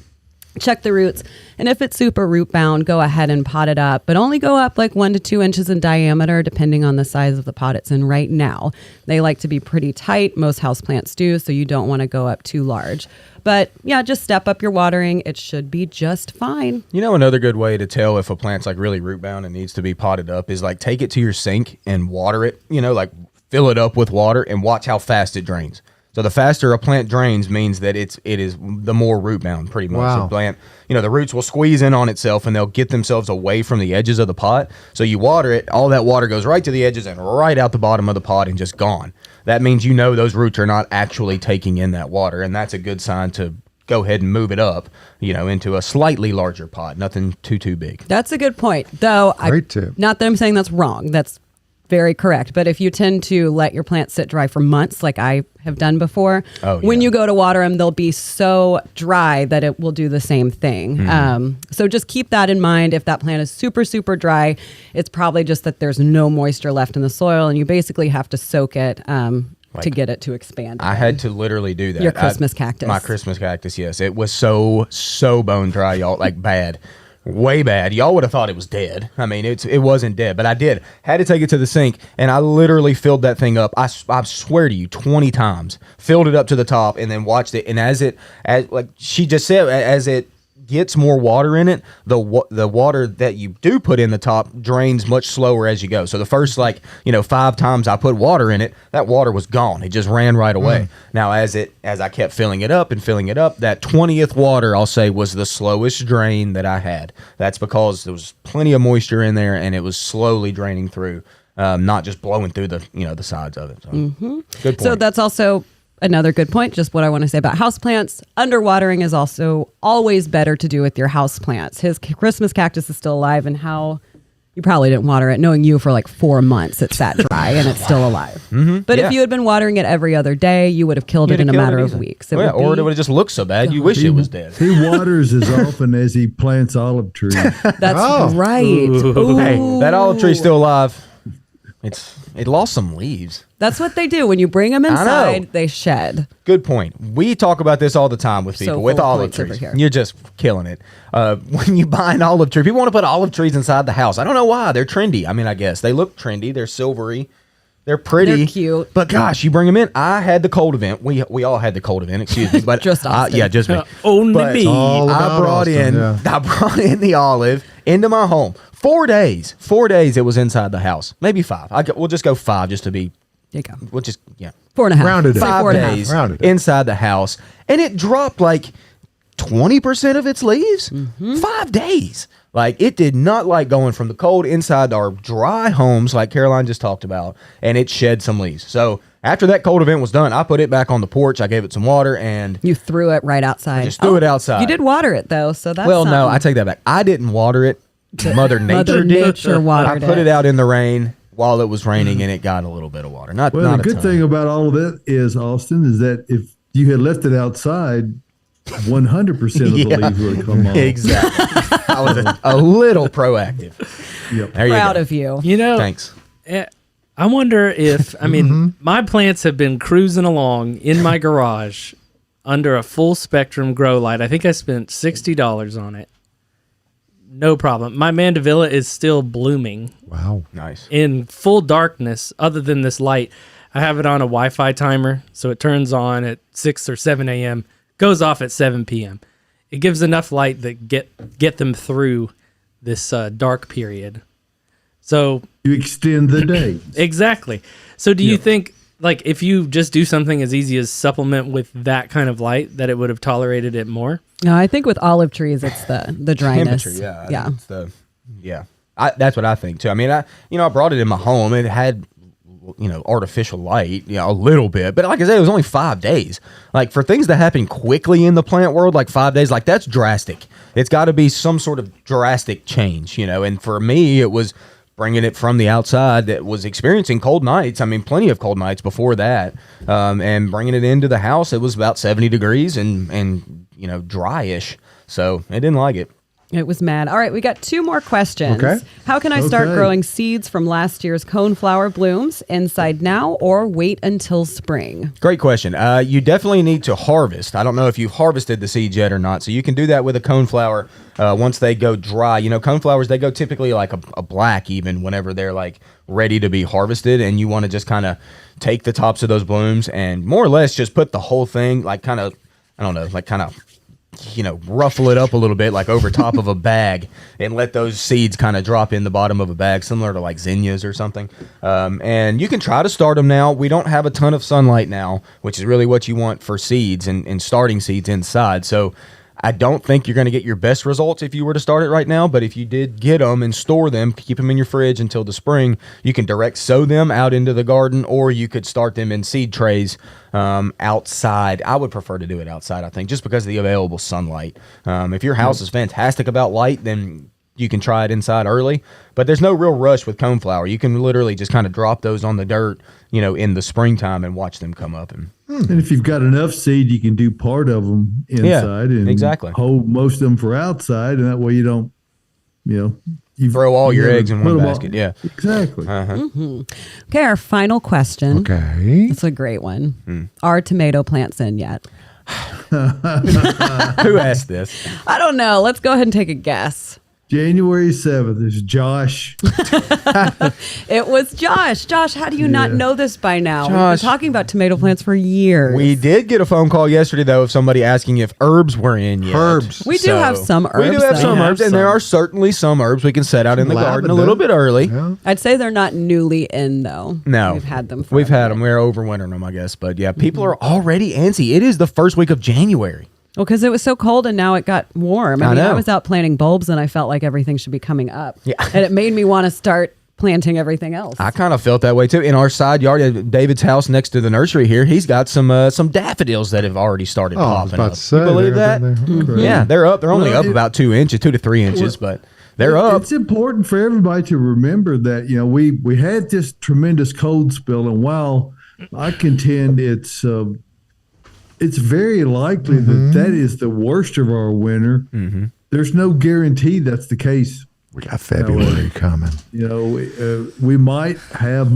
Check the roots, and if it's super root bound, go ahead and pot it up, but only go up like 1 to 2 inches in diameter, depending on the size of the pot it's in right now. They like to be pretty tight. Most houseplants do, so you don't want to go up too large. But yeah, just step up your watering. It should be just fine. You know, another good way to tell if a plant's like really root bound and needs to be potted up is like take it to your sink and water it, like fill it up with water and watch how fast it drains. So the faster a plant drains means that it is the more root bound, pretty much. Wow. The plant, the roots will squeeze in on itself and they'll get themselves away from the edges of the pot. So you water it, all that water goes right to the edges and right out the bottom of the pot and just gone. That means those roots are not actually taking in that water, and that's a good sign to go ahead and move it up, into a slightly larger pot. Nothing too big. That's a good point, though. Great tip. Not that I'm saying that's wrong. That's very correct. But if you tend to let your plants sit dry for months, like I have done before, when you go to water them, they'll be so dry that it will do the same thing. So just keep that in mind. If that plant is super, super dry, it's probably just that there's no moisture left in the soil, and you basically have to soak it to get it to expand. I had to literally do that. Your Christmas cactus. My Christmas cactus, yes. It was so bone dry, y'all, like bad. Way bad. Y'all would have thought it was dead. I mean, it wasn't dead, but I had to take it to the sink, and I literally filled that thing up. I swear to you, 20 times. Filled it up to the top, and then watched it. And as like she just said, as it gets more water in it, the water that you do put in the top drains much slower as you go. So the first 5 times I put water in it, that water was gone. It just ran right away. Now as I kept filling it up, that 20th water, I'll say, was the slowest drain that I had. That's because there was plenty of moisture in there and it was slowly draining through, not just blowing through the sides of it. So, good point. So that's also another good point. Just what I want to say about houseplants. Underwatering is also always better to do with your houseplants. His Christmas cactus is still alive, and you probably didn't water it, knowing you, for like 4 months. It's that dry and it's still alive. But if you had been watering it every other day, you would have killed it in a matter of weeks. Or it would have just looked so bad, you wish it was dead. He waters as often as he plants olive trees. That's right. Ooh. Hey, that olive tree's still alive. It lost some leaves. That's what they do. When you bring them inside, they shed. Good point. We talk about this all the time with people, with olive trees. You're just killing it. When you buy an olive tree, people want to put olive trees inside the house. I don't know why. They're trendy. I mean, I guess. They look trendy. They're silvery. They're pretty. They're cute. But gosh, you bring them in. I had the cold event. We all had the cold event, excuse me. But just Austin. Yeah, just me. Only me. I brought in the olive into my home. 4 days. 4 days it was inside the house. Maybe 5. We'll just go 5 just to be. There you go. We'll just, 4.5. Rounded it. 5 days inside the house. And it dropped like 20% of its leaves. 5 days. Like, it did not like going from the cold inside our dry homes, like Caroline just talked about, and it shed some leaves. So after that cold event was done, I put it back on the porch. I gave it some water, and you threw it right outside. I just threw it outside. You did water it, though, so that's no, I take that back. I didn't water it. Mother Nature watered I put it out in the rain while it was raining, and it got a little bit of water. Not the a good ton. thing about all of that is, Austin, is that if you had left it outside, 100% of the leaves would have come off. Exactly. I was a little proactive. Yep. Proud of you. Thanks. I wonder if, my plants have been cruising along in my garage under a full spectrum grow light. I think I spent $60 on it. No problem. My mandevilla is still blooming. Wow. Nice. In full darkness, other than this light. I have it on a Wi-Fi timer, so it turns on at 6 or 7 a.m., goes off at 7 p.m. It gives enough light that get them through this dark period. So You extend the day. exactly. So do you think, like, if you just do something as easy as supplement with that kind of light, that it would have tolerated it more? No, I think with olive trees, it's the dryness. Temperature, yeah. Yeah. That's what I think too. I mean, I brought it in my home. It had, artificial light, a little bit. But like I said, it was only 5 days. Like, for things that happen quickly in the plant world, like 5 days, like, that's drastic. It's got to be some sort of drastic change, And for me, it was bringing it from the outside that was experiencing cold nights. I mean, plenty of cold nights before that. And bringing it into the house, it was about 70 degrees and dryish. So I didn't like it. It was mad. All right, we got 2 more questions. Okay. How can I start Okay. growing seeds from last year's coneflower blooms inside now or wait until spring? Great question. You definitely need to harvest. I don't know if you've harvested the seeds yet or not. So you can do that with a coneflower once they go dry. Coneflowers, they go typically like a black even whenever they're like ready to be harvested. And you want to just kind of take the tops of those blooms and more or less just put the whole thing like kind of, ruffle it up a little bit, like over top of a bag, and let those seeds kind of drop in the bottom of a bag, similar to like zinnias or something. And you can try to start them now. We don't have a ton of sunlight now, which is really what you want for seeds and starting seeds inside. So I don't think you're going to get your best results if you were to start it right now, but if you did get them and store them, keep them in your fridge until the spring, you can direct sow them out into the garden, or you could start them in seed trays outside. I would prefer to do it outside, I think, just because of the available sunlight. If your house is fantastic about light, then you can try it inside early, but there's no real rush with coneflower. You can literally just kind of drop those on the dirt, in the springtime and watch them come up. And And if you've got enough seed, you can do part of them inside and exactly. hold most of them for outside. And that way you don't, you throw all your eggs in one put 'em all- basket. Yeah. Exactly. Okay, our final question. Okay. It's a great one. Are tomato plants in yet? Who asked this? I don't know. Let's go ahead and take a guess. January 7th is Josh. It was Josh. Josh, how do you not Yeah. know this by now? We've Josh. been talking about tomato plants for years. We did get a phone call yesterday, though, of somebody asking if herbs were in yet. Herbs. We do have some We do herbs, have though. some We have herbs, and there some. are certainly some herbs we can set out in the garden a Lavender. little bit early. Yeah. I'd say they're not newly in, though. No. We've had them for We've a had minute. them. We're overwintering them, I guess. But yeah, people are already antsy. It is the first week of January. Well, because it was so cold and now it got warm. I I know. was out planting bulbs and I felt like everything should be coming up. Yeah. And it made me want to start planting everything else. I kind of felt that way too. In our side yard, at David's house next to the nursery here, he's got some daffodils that have already started Oh, I was popping about up. to say. You believe they're- that? they're- Yeah, they're up. They're only Well, up about 2 inches, 2 to 3 inches, but they're up. It's important for everybody to remember that, we had this tremendous cold spell, and while I contend it's very likely that is the worst of our winter, there's no guarantee that's the case. We got February coming. We might have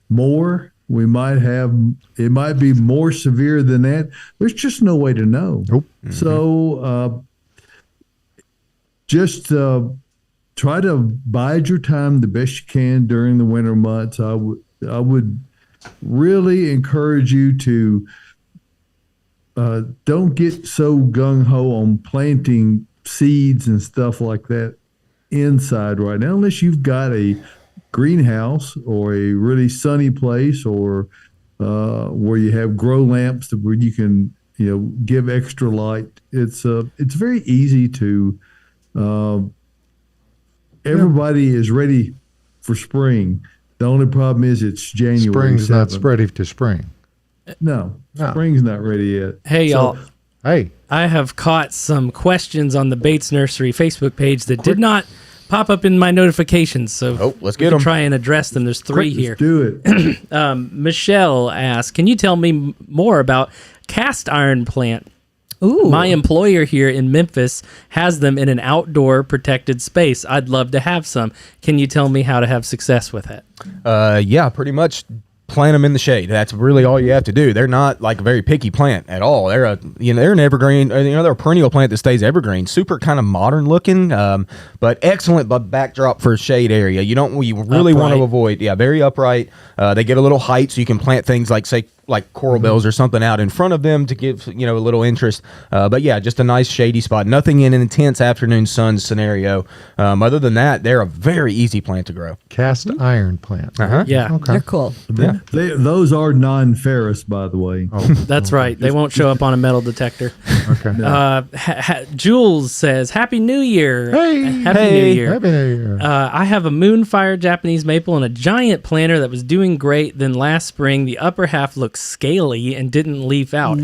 more. We might have, it might be more severe than that. There's just no way to know. Nope. So just try to bide your time the best you can during the winter months. I would really encourage you to don't get so gung-ho on planting seeds and stuff like that inside right now, unless you've got a greenhouse or a really sunny place, or where you have grow lamps where you can give extra light. It's very easy to everybody is ready for spring. The only problem is it's January. Spring's not 7th. ready to spring. No, No. spring's not ready yet. Hey, So- y'all. Hey, I have caught some questions on the Bates Nursery Facebook page that did not pop up in my notifications. So Oh, let's we get can 'em. try and address them. There's three Let's here. do it. Michelle asked, can you tell me more about cast iron plant? Ooh. My employer here in Memphis has them in an outdoor protected space. I'd love to have some. Can you tell me how to have success with it? Yeah, pretty much plant them in the shade. That's really all you have to do. They're not like a very picky plant at all. They're they're an evergreen. They're a perennial plant that stays evergreen. Super kind of modern looking, but excellent backdrop for a shade area. You really want to avoid. Yeah, very upright. They get a little height, so you can plant things like coral bells or something out in front of them to give a little interest. But yeah, just a nice shady spot. Nothing in an intense afternoon sun scenario. Other than that, they're a very easy plant to grow. Cast iron plant. Yeah. Okay. They're cool. Yeah. Those are non-ferrous, by the way. Oh, That's right. They won't show up on a metal detector. okay. Jules says, Happy New Year. Hey. Happy New Year. Happy New Year. I have a Moonfire Japanese maple and a giant planter that was doing great. Then last spring, the upper half looked scaly and didn't leaf out.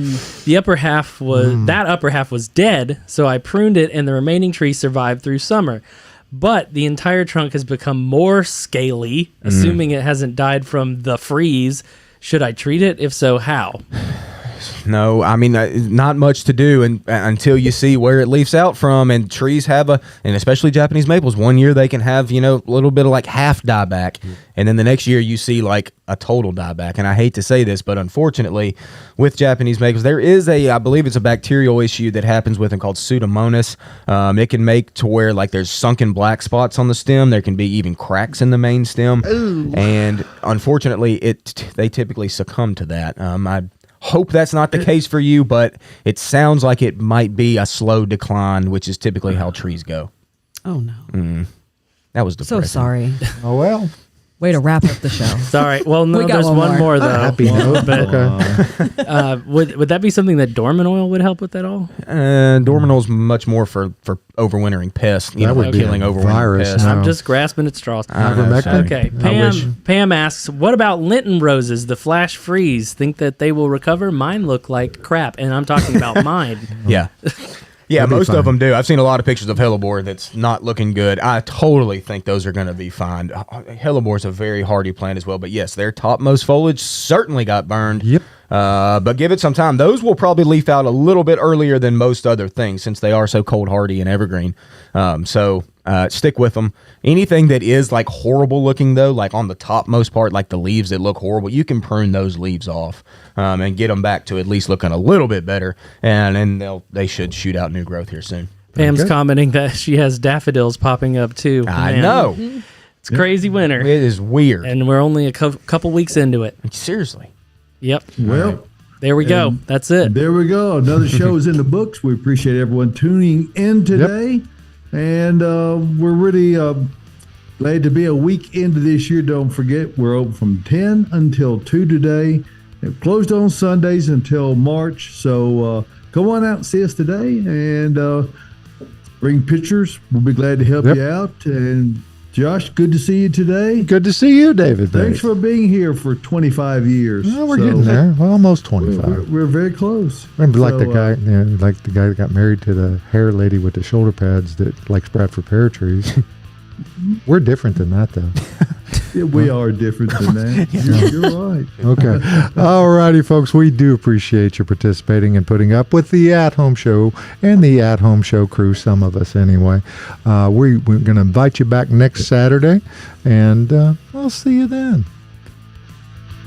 The upper half was dead, so I pruned it and the remaining tree survived through summer. But the entire trunk has become more scaly, assuming it hasn't died from the freeze. Should I treat it? If so, how? No, I mean, not much to do until you see where it leaves out from. And trees have and especially Japanese maples, 1 year they can have, a little bit of like half dieback. And then the next year you see like a total dieback. And I hate to say this, but unfortunately with Japanese maples, there is I believe it's a bacterial issue that happens with them called Pseudomonas. It can make to where like there's sunken black spots on the stem. There can be even cracks in the main stem. Ooh. And unfortunately they typically succumb to that. I hope that's not the case for you, but it sounds like it might be a slow decline, which is typically how trees go. Oh, no. That was depressing. So sorry. Oh, well. Way to wrap up the show. Sorry. Well, no, We got there's one one more though. Happy note. But, would that be something that dormant oil would help with at all? Dormant oil's much more for overwintering pests. That would be killing a overwintering virus. pests. No. I'm just grasping at straws. Ivermectin? Okay. Pam asks, what about Linton roses, the flash freeze? Think that they will recover? Mine look like crap, and I'm talking about mine. Yeah. Yeah, They'll be most fine. of them do. I've seen a lot of pictures of hellebore that's not looking good. I totally think those are going to be fine. Hellebore is a very hardy plant as well, but yes, their topmost foliage certainly got burned. Yep. But give it some time. Those will probably leaf out a little bit earlier than most other things since they are so cold hardy and evergreen. So stick with them. Anything that is like horrible looking though, like on the topmost part, like the leaves that look horrible, you can prune those leaves off and get them back to at least looking a little bit better, and then they should shoot out new growth here soon. Pam's commenting that she has daffodils popping up too. I Man, know. It's crazy winter, It is weird. and we're only a couple weeks into it. Seriously. Yep. Well, There we go. That's it. there we go. Another show is in the books. We appreciate everyone tuning in today. And we're really glad to be a week into this year. Don't forget, we're open from 10 until 2 today. It closed on Sundays until March. So come on out and see us today and bring pictures. We'll be glad to help you out. And Josh, good to see you today. Good to see you, David. Thanks for being here for 25 years. Well, we're getting there. Well, almost 25. We're very close. Remember, like So, the guy, like the guy that got married to the hair lady with the shoulder pads that likes Bradford pear trees. We're different than that, though. Yeah, we are different than that. You're right. Okay. All righty, folks. We do appreciate you participating and putting up with the at-home show and the at-home show crew, some of us anyway. We're going to invite you back next Saturday, and we'll see you then.